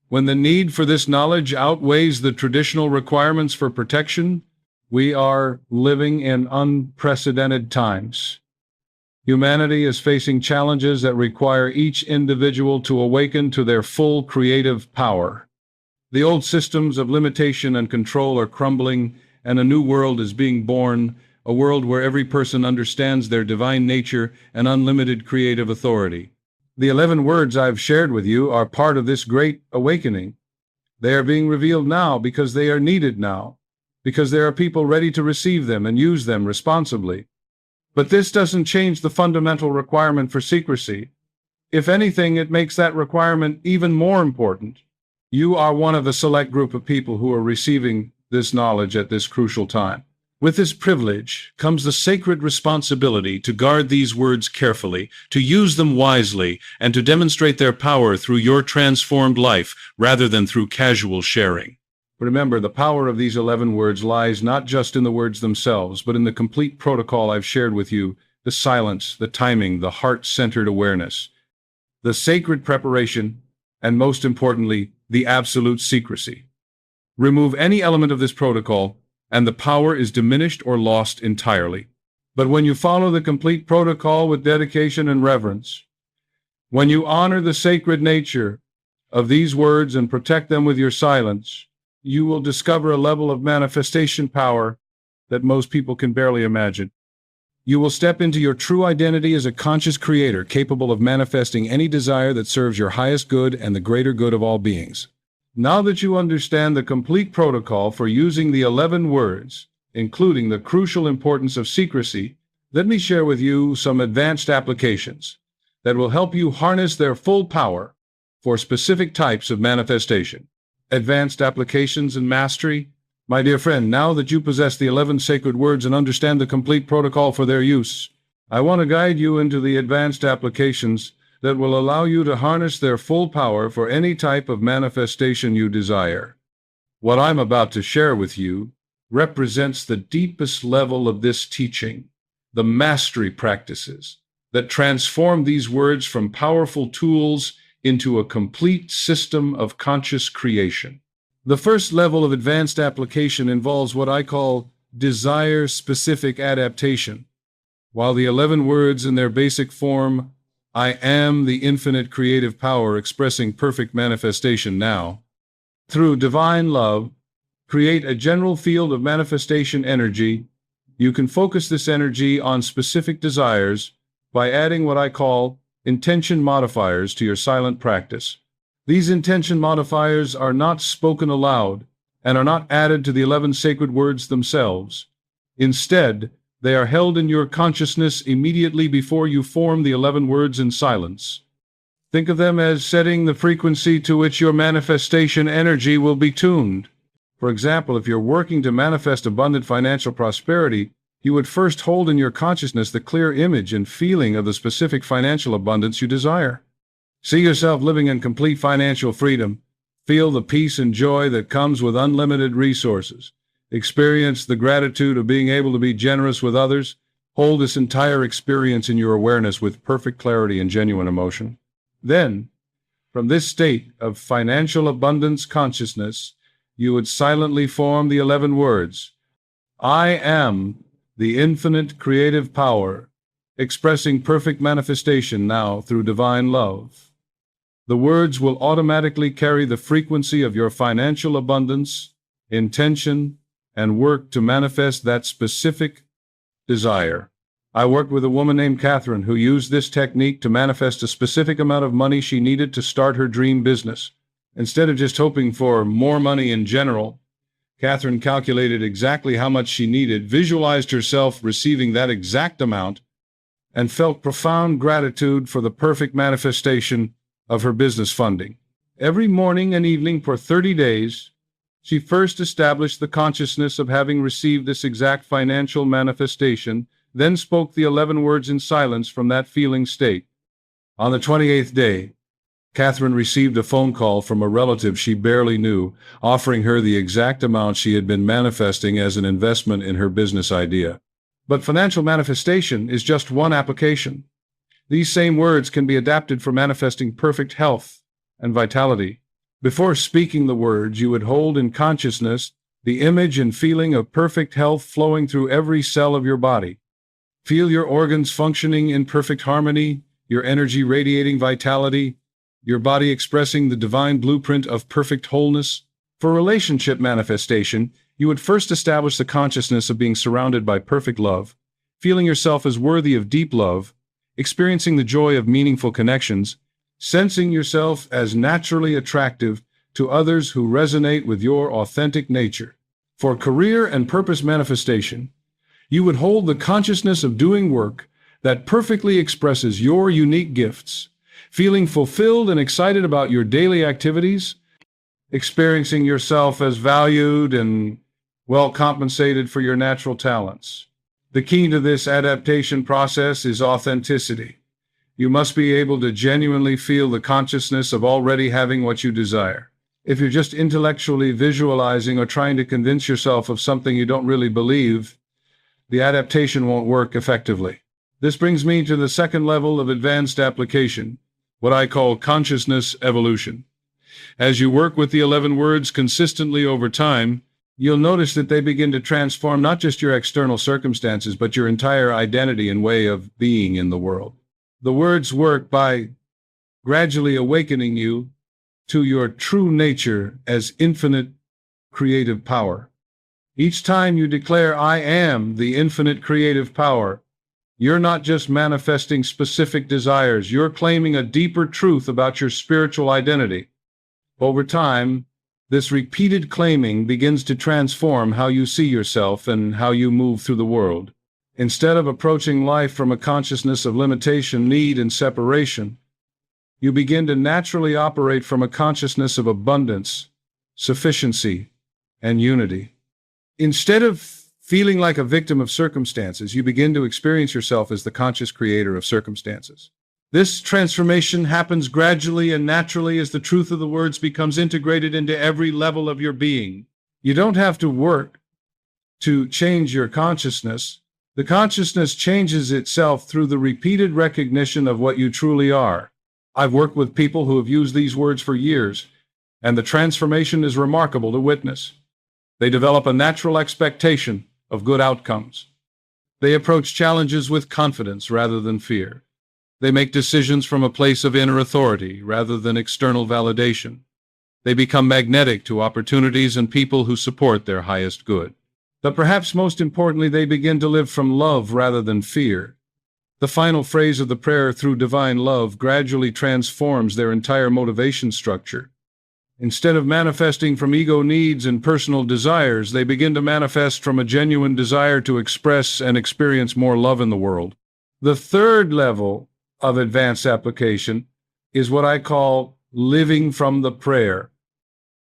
when the need for this knowledge outweighs the traditional requirements for protection. We are living in unprecedented times. Humanity is facing challenges that require each individual to awaken to their full creative power. The old systems of limitation and control are crumbling, and a new world is being born, a world where every person understands their divine nature and unlimited creative authority. The 11 words I've shared with you are part of this great awakening. They are being revealed now because they are needed now, because there are people ready to receive them and use them responsibly. But this doesn't change the fundamental requirement for secrecy. If anything, it makes that requirement even more important. You are one of a select group of people who are receiving this knowledge at this crucial time. With this privilege comes the sacred responsibility to guard these words carefully, to use them wisely, and to demonstrate their power through your transformed life rather than through casual sharing. Remember, the power of these 11 words lies not just in the words themselves, but in the complete protocol I've shared with you, the silence, the timing, the heart-centered awareness, the sacred preparation, and most importantly, the absolute secrecy. Remove any element of this protocol, and the power is diminished or lost entirely. But when you follow the complete protocol with dedication and reverence, when you honor the sacred nature of these words and protect them with your silence, you will discover a level of manifestation power that most people can barely imagine. You will step into your true identity as a conscious creator capable of manifesting any desire that serves your highest good and the greater good of all beings. Now that you understand the complete protocol for using the 11 words, including the crucial importance of secrecy, let me share with you some advanced applications that will help you harness their full power for specific types of manifestation. Advanced applications and mastery. My dear friend, now that you possess the 11 sacred words and understand the complete protocol for their use, I want to guide you into the advanced applications that will allow you to harness their full power for any type of manifestation you desire. What I'm about to share with you represents the deepest level of this teaching, the mastery practices that transform these words from powerful tools into a complete system of conscious creation. The first level of advanced application involves what I call desire-specific adaptation. While the 11 words in their basic form, I am the infinite creative power expressing perfect manifestation now, through divine love, create a general field of manifestation energy. You can focus this energy on specific desires by adding what I call intention modifiers to your silent practice. These intention modifiers are not spoken aloud and are not added to the 11 sacred words themselves. Instead, they are held in your consciousness immediately before you form the 11 words in silence. Think of them as setting the frequency to which your manifestation energy will be tuned. For example, if you're working to manifest abundant financial prosperity, you would first hold in your consciousness the clear image and feeling of the specific financial abundance you desire. See yourself living in complete financial freedom. Feel the peace and joy that comes with unlimited resources. Experience the gratitude of being able to be generous with others. Hold this entire experience in your awareness with perfect clarity and genuine emotion. Then, from this state of financial abundance consciousness, you would silently form the 11 words, I am the infinite creative power, expressing perfect manifestation now through divine love. The words will automatically carry the frequency of your financial abundance, intention, and work to manifest that specific desire. I worked with a woman named Catherine who used this technique to manifest a specific amount of money she needed to start her dream business. Instead of just hoping for more money in general, Catherine calculated exactly how much she needed, visualized herself receiving that exact amount, and felt profound gratitude for the perfect manifestation of her business funding. Every morning and evening for 30 days, she first established the consciousness of having received this exact financial manifestation, then spoke the 11 words in silence from that feeling state. On the 28th day, Catherine received a phone call from a relative she barely knew, offering her the exact amount she had been manifesting as an investment in her business idea. But financial manifestation is just one application. These same words can be adapted for manifesting perfect health and vitality. Before speaking the words, you would hold in consciousness the image and feeling of perfect health flowing through every cell of your body. Feel your organs functioning in perfect harmony, your energy radiating vitality, your body expressing the divine blueprint of perfect wholeness. For relationship manifestation, you would first establish the consciousness of being surrounded by perfect love, feeling yourself as worthy of deep love, experiencing the joy of meaningful connections, sensing yourself as naturally attractive to others who resonate with your authentic nature. For career and purpose manifestation, you would hold the consciousness of doing work that perfectly expresses your unique gifts, feeling fulfilled and excited about your daily activities, experiencing yourself as valued and well compensated for your natural talents. The key to this adaptation process is authenticity. You must be able to genuinely feel the consciousness of already having what you desire. If you're just intellectually visualizing or trying to convince yourself of something you don't really believe, the adaptation won't work effectively. This brings me to the second level of advanced application, what I call consciousness evolution. As you work with the 11 words consistently over time, you'll notice that they begin to transform not just your external circumstances, but your entire identity and way of being in the world. The words work by gradually awakening you to your true nature as infinite creative power. Each time you declare, I am the infinite creative power, you're not just manifesting specific desires, you're claiming a deeper truth about your spiritual identity. Over time, this repeated claiming begins to transform how you see yourself and how you move through the world. Instead of approaching life from a consciousness of limitation, need, and separation, you begin to naturally operate from a consciousness of abundance, sufficiency, and unity. Instead of feeling like a victim of circumstances, you begin to experience yourself as the conscious creator of circumstances. This transformation happens gradually and naturally as the truth of the words becomes integrated into every level of your being. You don't have to work to change your consciousness. The consciousness changes itself through the repeated recognition of what you truly are. I've worked with people who have used these words for years, and the transformation is remarkable to witness. They develop a natural expectation of good outcomes. They approach challenges with confidence rather than fear. They make decisions from a place of inner authority rather than external validation. They become magnetic to opportunities and people who support their highest good. But perhaps most importantly, they begin to live from love rather than fear. The final phrase of the prayer, through divine love, gradually transforms their entire motivation structure. Instead of manifesting from ego needs and personal desires, they begin to manifest from a genuine desire to express and experience more love in the world. The third level of advanced application is what I call living from the prayer.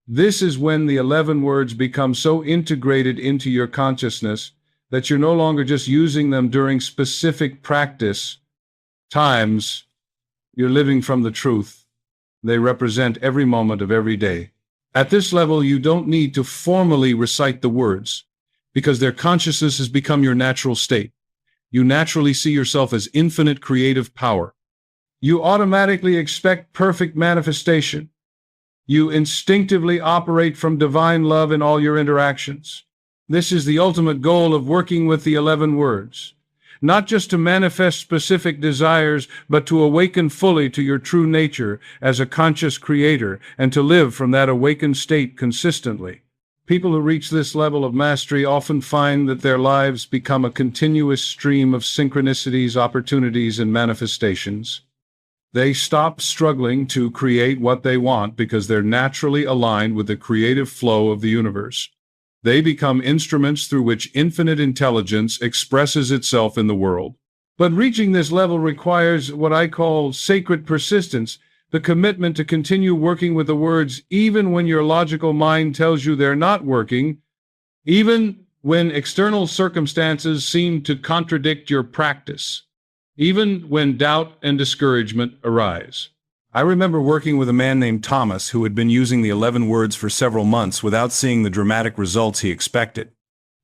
This is when the 11 words become so integrated into your consciousness that you're no longer just using them during specific practice times. You're living from the truth. They represent every moment of every day. At this level, you don't need to formally recite the words, because their consciousness has become your natural state. You naturally see yourself as infinite creative power. You automatically expect perfect manifestation. You instinctively operate from divine love in all your interactions. This is the ultimate goal of working with the 11 words. Not just to manifest specific desires, but to awaken fully to your true nature as a conscious creator and to live from that awakened state consistently. People who reach this level of mastery often find that their lives become a continuous stream of synchronicities, opportunities, and manifestations. They stop struggling to create what they want because they're naturally aligned with the creative flow of the universe. They become instruments through which infinite intelligence expresses itself in the world. But reaching this level requires what I call sacred persistence, the commitment to continue working with the words even when your logical mind tells you they're not working, even when external circumstances seem to contradict your practice, even when doubt and discouragement arise. I remember working with a man named Thomas who had been using the 11 words for several months without seeing the dramatic results he expected.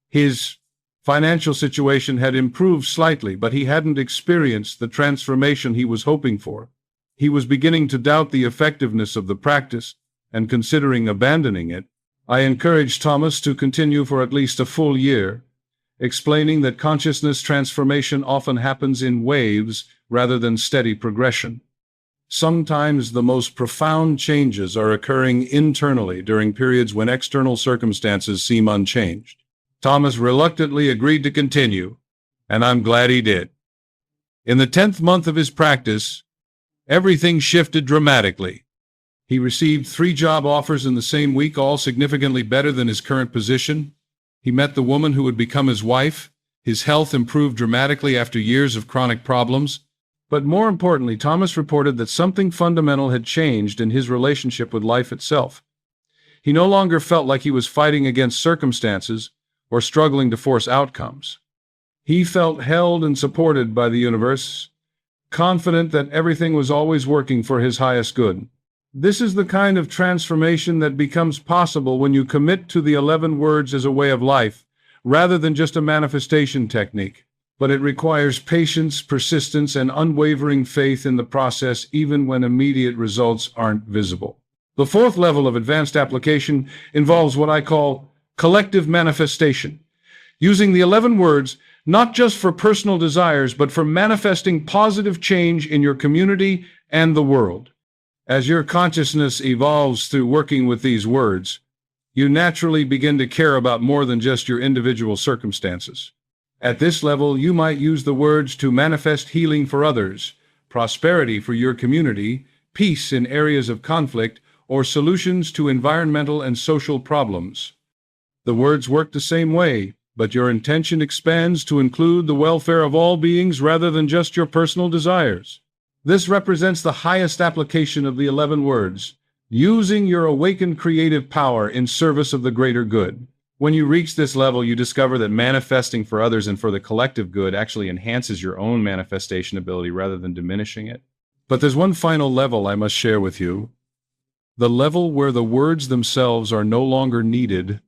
His financial situation had improved slightly, but he hadn't experienced the transformation he was hoping for. He was beginning to doubt the effectiveness of the practice and considering abandoning it. I encouraged Thomas to continue for at least a full year, explaining that consciousness transformation often happens in waves rather than steady progression. Sometimes the most profound changes are occurring internally during periods when external circumstances seem unchanged. Thomas reluctantly agreed to continue, and I'm glad he did. In the 10th month of his practice, everything shifted dramatically. He received 3 job offers in the same week, all significantly better than his current position. He met the woman who would become his wife. His health improved dramatically after years of chronic problems. But more importantly, Thomas reported that something fundamental had changed in his relationship with life itself. He no longer felt like he was fighting against circumstances or struggling to force outcomes. He felt held and supported by the universe, confident that everything was always working for his highest good. This is the kind of transformation that becomes possible when you commit to the 11 words as a way of life, rather than just a manifestation technique. But it requires patience, persistence, and unwavering faith in the process, even when immediate results aren't visible. The 4th level of advanced application involves what I call collective manifestation, using the 11 words not just for personal desires, but for manifesting positive change in your community and the world. As your consciousness evolves through working with these words, you naturally begin to care about more than just your individual circumstances. At this level, you might use the words to manifest healing for others, prosperity for your community, peace in areas of conflict, or solutions to environmental and social problems. The words work the same way, but your intention expands to include the welfare of all beings rather than just your personal desires. This represents the highest application of the 11 words, using your awakened creative power in service of the greater good. When you reach this level, you discover that manifesting for others and for the collective good actually enhances your own manifestation ability rather than diminishing it. But there's one final level I must share with you. The level where the words themselves are no longer needed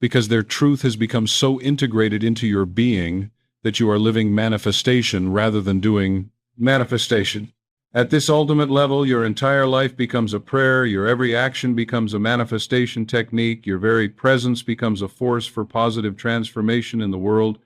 because their truth has become so integrated into your being that you are living manifestation rather than doing manifestation. At this ultimate level, your entire life becomes a prayer, your every action becomes a manifestation technique, your very presence becomes a force for positive transformation in the world.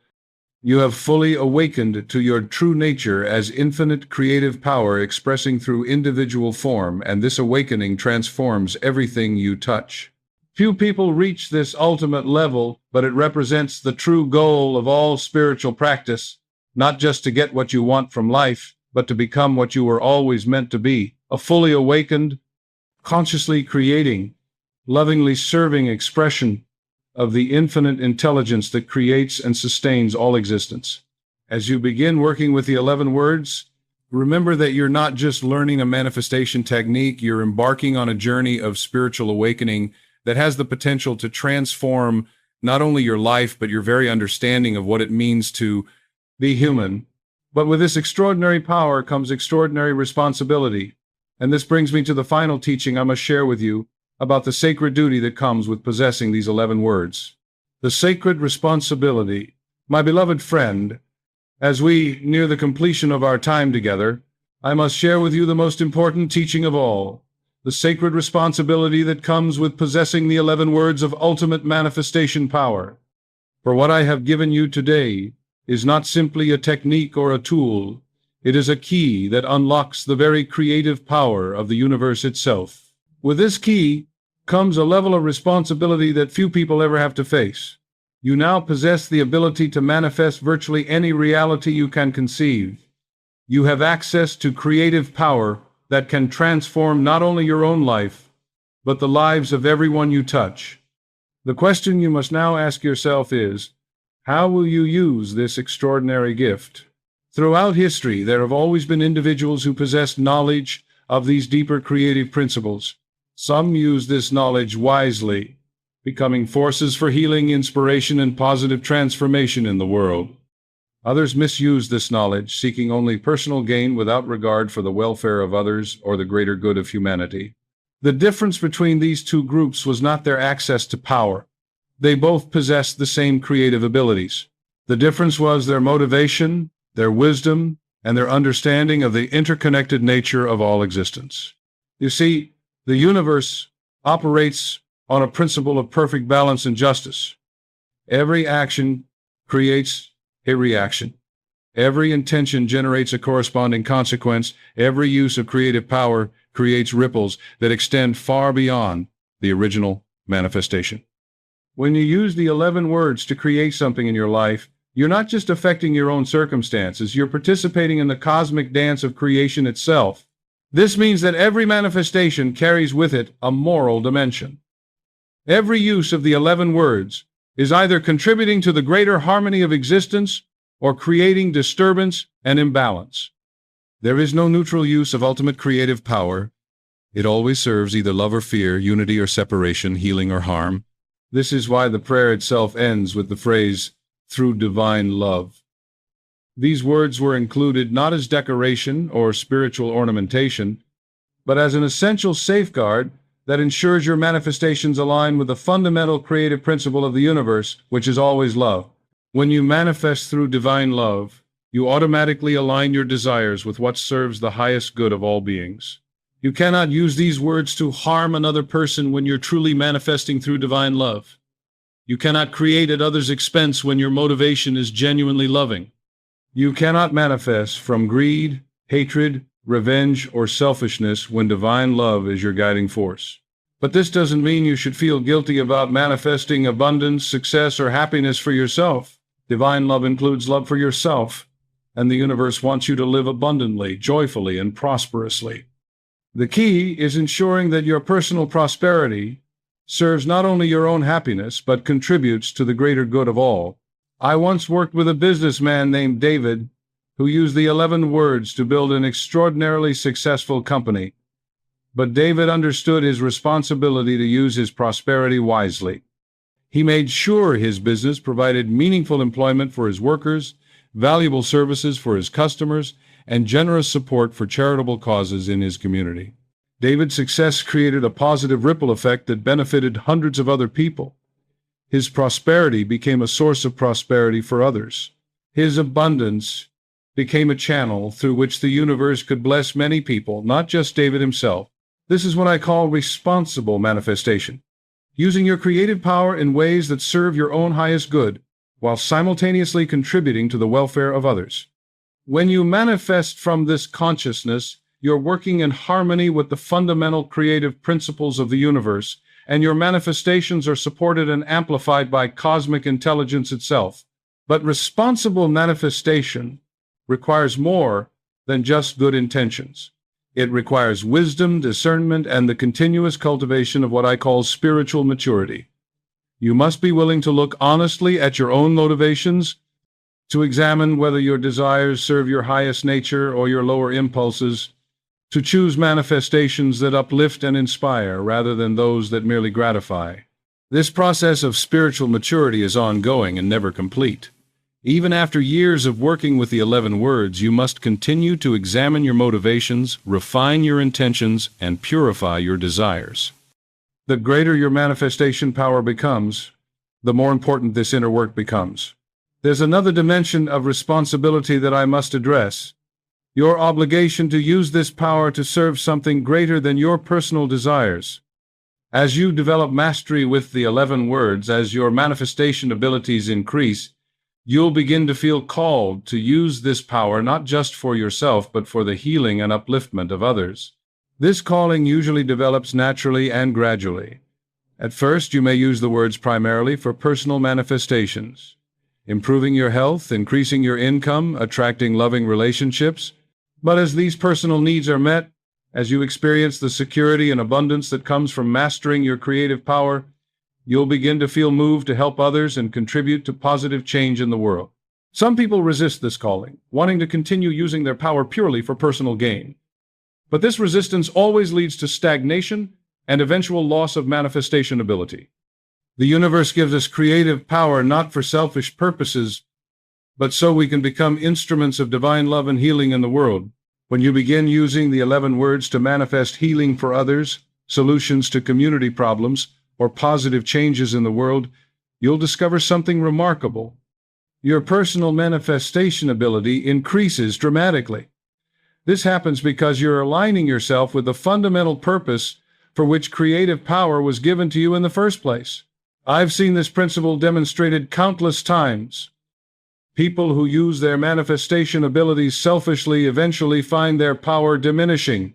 You have fully awakened to your true nature as infinite creative power expressing through individual form, and this awakening transforms everything you touch. Few people reach this ultimate level, but it represents the true goal of all spiritual practice, not just to get what you want from life, but to become what you were always meant to be, a fully awakened, consciously creating, lovingly serving expression of the infinite intelligence that creates and sustains all existence. As you begin working with the 11 words, remember that you're not just learning a manifestation technique, you're embarking on a journey of spiritual awakening that has the potential to transform not only your life, but your very understanding of what it means to be human. But with this extraordinary power comes extraordinary responsibility. And this brings me to the final teaching I must share with you about the sacred duty that comes with possessing these 11 words. The sacred responsibility. My beloved friend, as we near the completion of our time together, I must share with you the most important teaching of all, the sacred responsibility that comes with possessing the 11 words of ultimate manifestation power. For what I have given you today is not simply a technique or a tool. It is a key that unlocks the very creative power of the universe itself. With this key comes a level of responsibility that few people ever have to face. You now possess the ability to manifest virtually any reality you can conceive. You have access to creative power that can transform not only your own life, but the lives of everyone you touch. The question you must now ask yourself is, how will you use this extraordinary gift? Throughout history, there have always been individuals who possessed knowledge of these deeper creative principles. Some use this knowledge wisely, becoming forces for healing, inspiration, and positive transformation in the world. Others misuse this knowledge, seeking only personal gain without regard for the welfare of others or the greater good of humanity. The difference between these two groups was not their access to power. They both possessed the same creative abilities. The difference was their motivation, their wisdom, and their understanding of the interconnected nature of all existence. You see, the universe operates on a principle of perfect balance and justice. Every action creates a reaction. Every intention generates a corresponding consequence. Every use of creative power creates ripples that extend far beyond the original manifestation. When you use the 11 words to create something in your life, you're not just affecting your own circumstances, you're participating in the cosmic dance of creation itself. This means that every manifestation carries with it a moral dimension. Every use of the 11 words is either contributing to the greater harmony of existence or creating disturbance and imbalance. There is no neutral use of ultimate creative power. It always serves either love or fear, unity or separation, healing or harm. This is why the prayer itself ends with the phrase, "through divine love." These words were included not as decoration or spiritual ornamentation, but as an essential safeguard that ensures your manifestations align with the fundamental creative principle of the universe, which is always love. When you manifest through divine love, you automatically align your desires with what serves the highest good of all beings. You cannot use these words to harm another person when you're truly manifesting through divine love. You cannot create at others' expense when your motivation is genuinely loving. You cannot manifest from greed, hatred, revenge, or selfishness when divine love is your guiding force. But this doesn't mean you should feel guilty about manifesting abundance, success, or happiness for yourself. Divine love includes love for yourself, and the universe wants you to live abundantly, joyfully, and prosperously. The key is ensuring that your personal prosperity serves not only your own happiness, but contributes to the greater good of all. I once worked with a businessman named David, who used the 11 words to build an extraordinarily successful company. But David understood his responsibility to use his prosperity wisely. He made sure his business provided meaningful employment for his workers, valuable services for his customers, and generous support for charitable causes in his community. David's success created a positive ripple effect that benefited hundreds of other people. His prosperity became a source of prosperity for others. His abundance became a channel through which the universe could bless many people, not just David himself. This is what I call responsible manifestation. Using your creative power in ways that serve your own highest good, while simultaneously contributing to the welfare of others. When you manifest from this consciousness, you're working in harmony with the fundamental creative principles of the universe, and your manifestations are supported and amplified by cosmic intelligence itself. But responsible manifestation requires more than just good intentions. It requires wisdom, discernment, and the continuous cultivation of what I call spiritual maturity. You must be willing to look honestly at your own motivations, to examine whether your desires serve your highest nature or your lower impulses, to choose manifestations that uplift and inspire rather than those that merely gratify. This process of spiritual maturity is ongoing and never complete. Even after years of working with the 11 words, you must continue to examine your motivations, refine your intentions, and purify your desires. The greater your manifestation power becomes, the more important this inner work becomes. There's another dimension of responsibility that I must address. Your obligation to use this power to serve something greater than your personal desires. As you develop mastery with the 11 words, as your manifestation abilities increase, you'll begin to feel called to use this power not just for yourself, but for the healing and upliftment of others. This calling usually develops naturally and gradually. At first, you may use the words primarily for personal manifestations, improving your health, increasing your income, attracting loving relationships. But as these personal needs are met, as you experience the security and abundance that comes from mastering your creative power, you'll begin to feel moved to help others and contribute to positive change in the world. Some people resist this calling, wanting to continue using their power purely for personal gain. But this resistance always leads to stagnation and eventual loss of manifestation ability. The universe gives us creative power not for selfish purposes, but so we can become instruments of divine love and healing in the world. When you begin using the 11 words to manifest healing for others, solutions to community problems, or positive changes in the world, you'll discover something remarkable. Your personal manifestation ability increases dramatically. This happens because you're aligning yourself with the fundamental purpose for which creative power was given to you in the first place. I've seen this principle demonstrated countless times. People who use their manifestation abilities selfishly eventually find their power diminishing.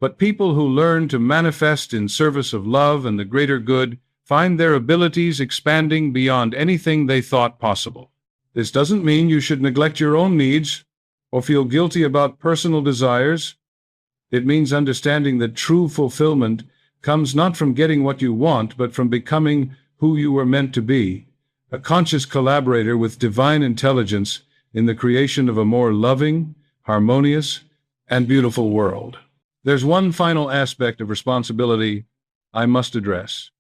But people who learn to manifest in service of love and the greater good find their abilities expanding beyond anything they thought possible. This doesn't mean you should neglect your own needs or feel guilty about personal desires. It means understanding that true fulfillment comes not from getting what you want, but from becoming who you were meant to be, a conscious collaborator with divine intelligence in the creation of a more loving, harmonious, and beautiful world. There's one final aspect of responsibility I must address,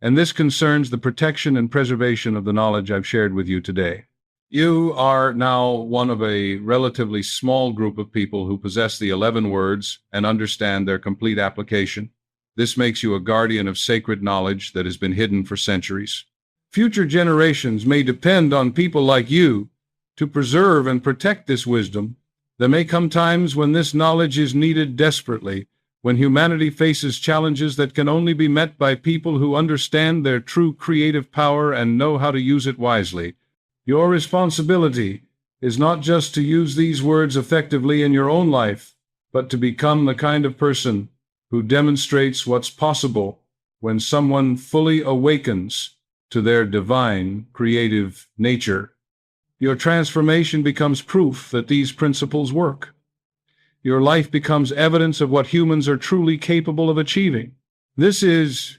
and this concerns the protection and preservation of the knowledge I've shared with you today. You are now one of a relatively small group of people who possess the 11 words and understand their complete application. This makes you a guardian of sacred knowledge that has been hidden for centuries. Future generations may depend on people like you to preserve and protect this wisdom. There may come times when this knowledge is needed desperately, when humanity faces challenges that can only be met by people who understand their true creative power and know how to use it wisely. Your responsibility is not just to use these words effectively in your own life, but to become the kind of person who demonstrates what's possible when someone fully awakens to their divine creative nature. Your transformation becomes proof that these principles work. Your life becomes evidence of what humans are truly capable of achieving. This is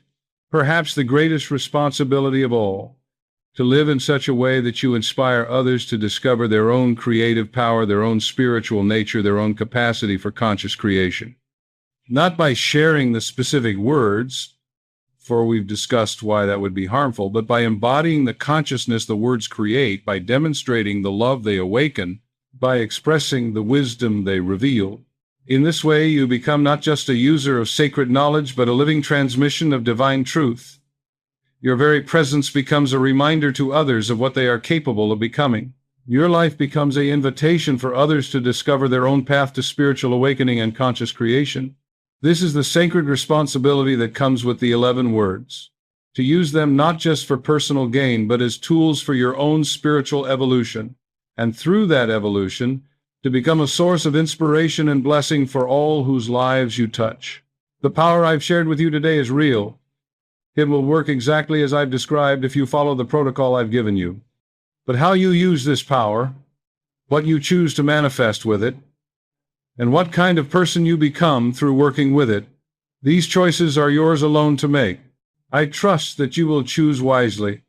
perhaps the greatest responsibility of all, to live in such a way that you inspire others to discover their own creative power, their own spiritual nature, their own capacity for conscious creation. Not by sharing the specific words, for we've discussed why that would be harmful, but by embodying the consciousness the words create, by demonstrating the love they awaken, by expressing the wisdom they reveal. In this way, you become not just a user of sacred knowledge, but a living transmission of divine truth. Your very presence becomes a reminder to others of what they are capable of becoming. Your life becomes an invitation for others to discover their own path to spiritual awakening and conscious creation. This is the sacred responsibility that comes with the 11 words. To use them not just for personal gain, but as tools for your own spiritual evolution. And through that evolution, to become a source of inspiration and blessing for all whose lives you touch. The power I've shared with you today is real. It will work exactly as I've described if you follow the protocol I've given you. But how you use this power, what you choose to manifest with it, and what kind of person you become through working with it, these choices are yours alone to make. I trust that you will choose wisely.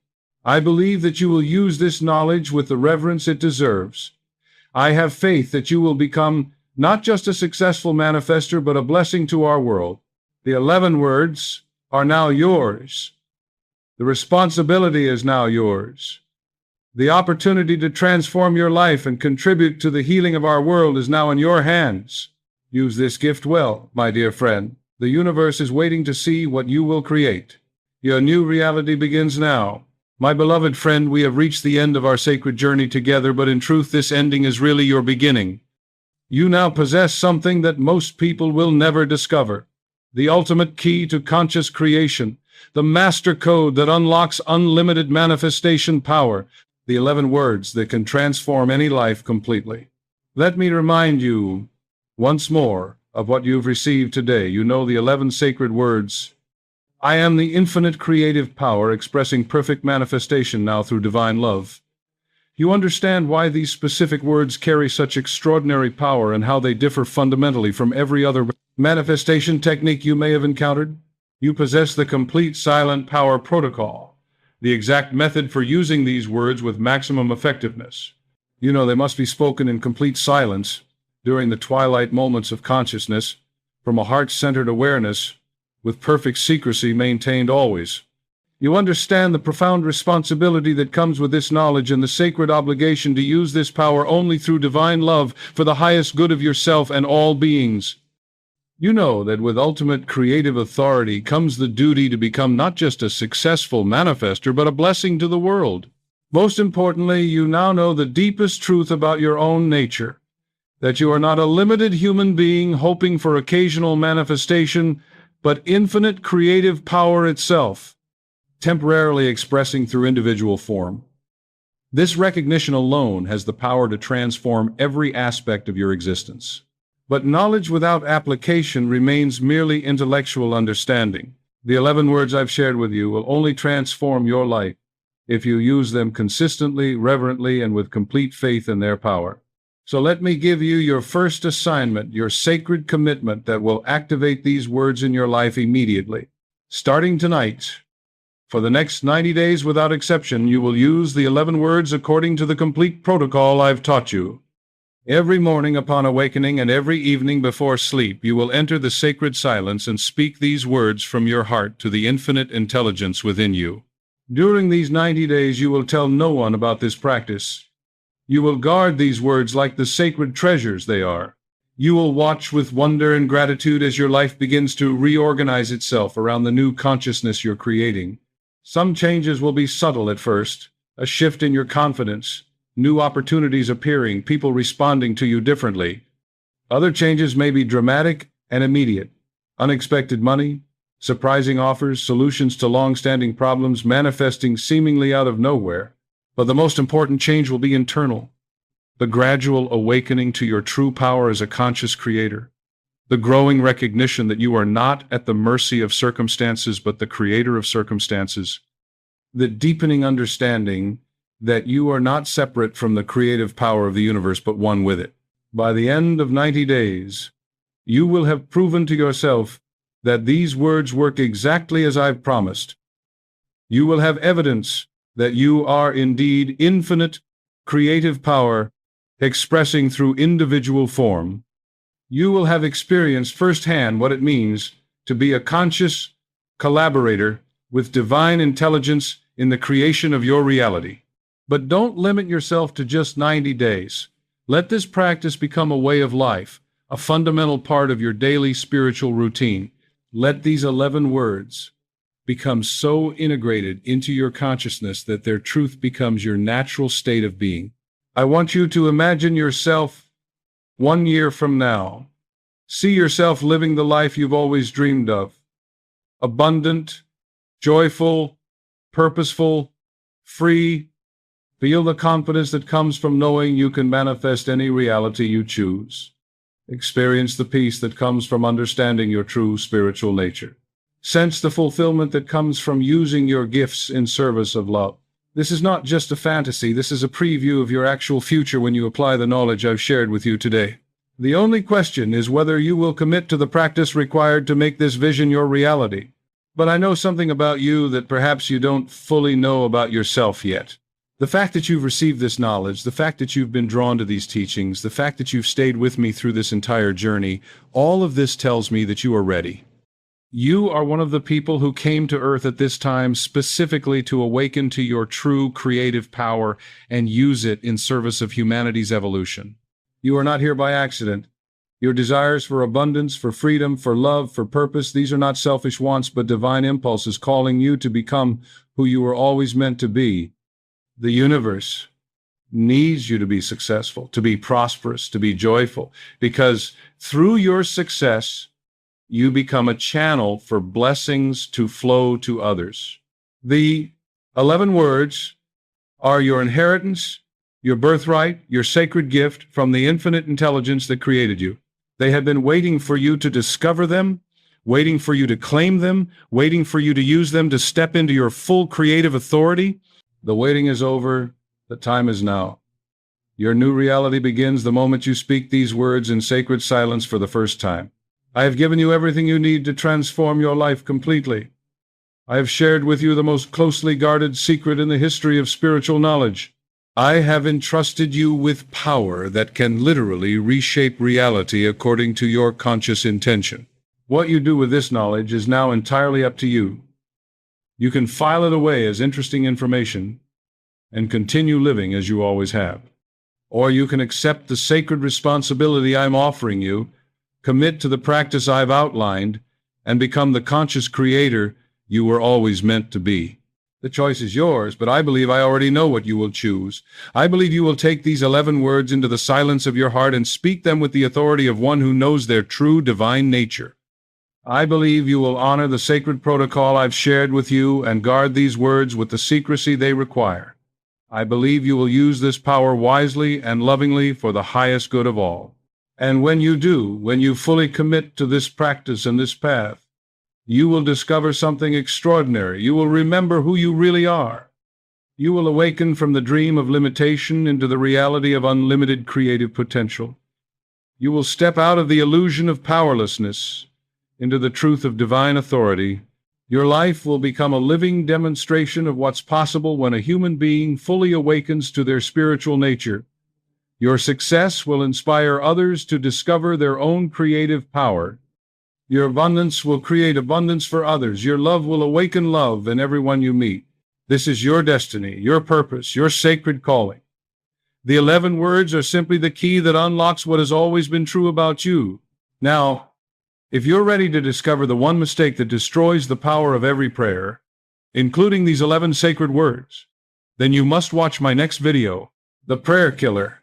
I believe that you will use this knowledge with the reverence it deserves. I have faith that you will become not just a successful manifester, but a blessing to our world. The 11 words are now yours. The responsibility is now yours. The opportunity to transform your life and contribute to the healing of our world is now in your hands. Use this gift well, my dear friend. The universe is waiting to see what you will create. Your new reality begins now. My beloved friend, we have reached the end of our sacred journey together, but in truth, this ending is really your beginning. You now possess something that most people will never discover. The ultimate key to conscious creation. The master code that unlocks unlimited manifestation power. The 11 words that can transform any life completely. Let me remind you once more of what you've received today. You know the 11 sacred words. I am the infinite creative power expressing perfect manifestation now through divine love. You understand why these specific words carry such extraordinary power and how they differ fundamentally from every other manifestation technique you may have encountered? You possess the complete silent power protocol. The exact method for using these words with maximum effectiveness. You know, they must be spoken in complete silence during the twilight moments of consciousness, from a heart-centered awareness, with perfect secrecy maintained always. You understand the profound responsibility that comes with this knowledge and the sacred obligation to use this power only through divine love for the highest good of yourself and all beings. You know that with ultimate creative authority comes the duty to become not just a successful manifester, but a blessing to the world. Most importantly, you now know the deepest truth about your own nature, that you are not a limited human being hoping for occasional manifestation, but infinite creative power itself, temporarily expressing through individual form. This recognition alone has the power to transform every aspect of your existence. But knowledge without application remains merely intellectual understanding. The 11 words I've shared with you will only transform your life if you use them consistently, reverently, and with complete faith in their power. So let me give you your first assignment, your sacred commitment that will activate these words in your life immediately. Starting tonight, for the next 90 days without exception, you will use the 11 words according to the complete protocol I've taught you. Every morning upon awakening and every evening before sleep, you will enter the sacred silence and speak these words from your heart to the infinite intelligence within you. During these 90 days, you will tell no one about this practice. You will guard these words like the sacred treasures they are. You will watch with wonder and gratitude as your life begins to reorganize itself around the new consciousness you're creating. Some changes will be subtle at first, a shift in your confidence, new opportunities appearing, people responding to you differently. Other changes may be dramatic and immediate. Unexpected money, surprising offers, solutions to long-standing problems manifesting seemingly out of nowhere. But the most important change will be internal. The gradual awakening to your true power as a conscious creator. The growing recognition that you are not at the mercy of circumstances, but the creator of circumstances. The deepening understanding that you are not separate from the creative power of the universe, but one with it. By the end of 90 days, you will have proven to yourself that these words work exactly as I've promised. You will have evidence that you are indeed infinite creative power expressing through individual form. You will have experienced firsthand what it means to be a conscious collaborator with divine intelligence in the creation of your reality. But don't limit yourself to just 90 days. Let this practice become a way of life, a fundamental part of your daily spiritual routine. Let these 11 words become so integrated into your consciousness that their truth becomes your natural state of being. I want you to imagine yourself 1 year from now. See yourself living the life you've always dreamed of. Abundant, joyful, purposeful, free. Feel the confidence that comes from knowing you can manifest any reality you choose. Experience the peace that comes from understanding your true spiritual nature. Sense the fulfillment that comes from using your gifts in service of love. This is not just a fantasy, this is a preview of your actual future when you apply the knowledge I've shared with you today. The only question is whether you will commit to the practice required to make this vision your reality. But I know something about you that perhaps you don't fully know about yourself yet. The fact that you've received this knowledge, the fact that you've been drawn to these teachings, the fact that you've stayed with me through this entire journey, all of this tells me that you are ready. You are one of the people who came to Earth at this time specifically to awaken to your true creative power and use it in service of humanity's evolution. You are not here by accident. Your desires for abundance, for freedom, for love, for purpose, these are not selfish wants but divine impulses calling you to become who you were always meant to be. The universe needs you to be successful, to be prosperous, to be joyful, because through your success, you become a channel for blessings to flow to others. The 11 words are your inheritance, your birthright, your sacred gift from the infinite intelligence that created you. They have been waiting for you to discover them, waiting for you to claim them, waiting for you to use them to step into your full creative authority. The waiting is over. The time is now. Your new reality begins the moment you speak these words in sacred silence for the first time. I have given you everything you need to transform your life completely. I have shared with you the most closely guarded secret in the history of spiritual knowledge. I have entrusted you with power that can literally reshape reality according to your conscious intention. What you do with this knowledge is now entirely up to you. You can file it away as interesting information and continue living as you always have. Or you can accept the sacred responsibility I'm offering you, commit to the practice I've outlined, and become the conscious creator you were always meant to be. The choice is yours, but I believe I already know what you will choose. I believe you will take these 11 words into the silence of your heart and speak them with the authority of one who knows their true divine nature. I believe you will honor the sacred protocol I've shared with you and guard these words with the secrecy they require. I believe you will use this power wisely and lovingly for the highest good of all. And when you do, when you fully commit to this practice and this path, you will discover something extraordinary. You will remember who you really are. You will awaken from the dream of limitation into the reality of unlimited creative potential. You will step out of the illusion of powerlessness into the truth of divine authority. Your life will become a living demonstration of what's possible when a human being fully awakens to their spiritual nature. Your success will inspire others to discover their own creative power. Your abundance will create abundance for others. Your love will awaken love in everyone you meet. This is your destiny, your purpose, your sacred calling. The 11 words are simply the key that unlocks what has always been true about you. Now, if you're ready to discover the one mistake that destroys the power of every prayer, including these 11 sacred words, then you must watch my next video, The Prayer Killer.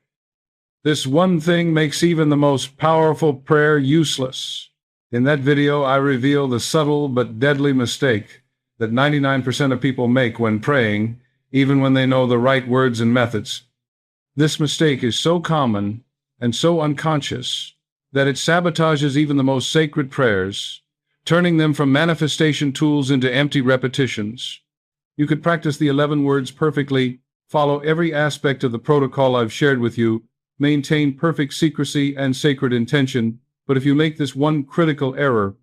This one thing makes even the most powerful prayer useless. In that video, I reveal the subtle but deadly mistake that 99% of people make when praying, even when they know the right words and methods. This mistake is so common and so unconscious that it sabotages even the most sacred prayers, turning them from manifestation tools into empty repetitions. You could practice the 11 words perfectly, follow every aspect of the protocol I've shared with you, maintain perfect secrecy and sacred intention, but if you make this one critical error,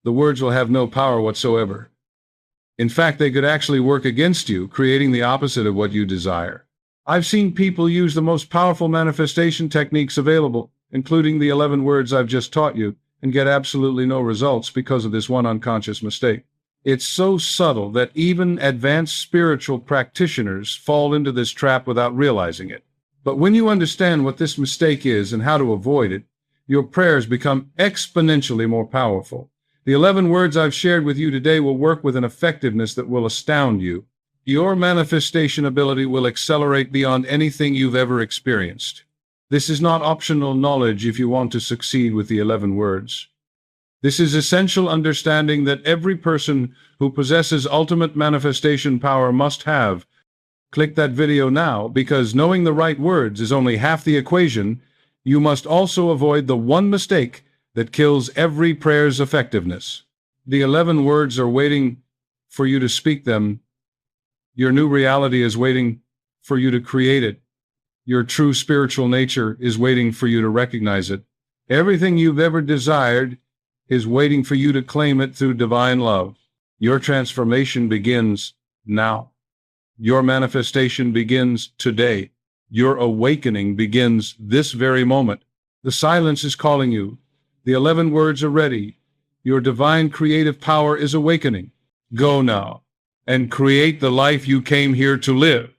the words will have no power whatsoever. In fact, they could actually work against you, creating the opposite of what you desire. I've seen people use the most powerful manifestation techniques available, including the 11 words I've just taught you, and get absolutely no results because of this one unconscious mistake. It's so subtle that even advanced spiritual practitioners fall into this trap without realizing it. But when you understand what this mistake is and how to avoid it, your prayers become exponentially more powerful. The 11 words I've shared with you today will work with an effectiveness that will astound you. Your manifestation ability will accelerate beyond anything you've ever experienced. This is not optional knowledge if you want to succeed with the 11 words. This is essential understanding that every person who possesses ultimate manifestation power must have. Click that video now, because knowing the right words is only half the equation. You must also avoid the one mistake that kills every prayer's effectiveness. The 11 words are waiting for you to speak them. Your new reality is waiting for you to create it. Your true spiritual nature is waiting for you to recognize it. Everything you've ever desired is waiting for you to claim it through divine love. Your transformation begins now. Your manifestation begins today. Your awakening begins this very moment. The silence is calling you. The 11 words are ready. Your divine creative power is awakening. Go now and create the life you came here to live.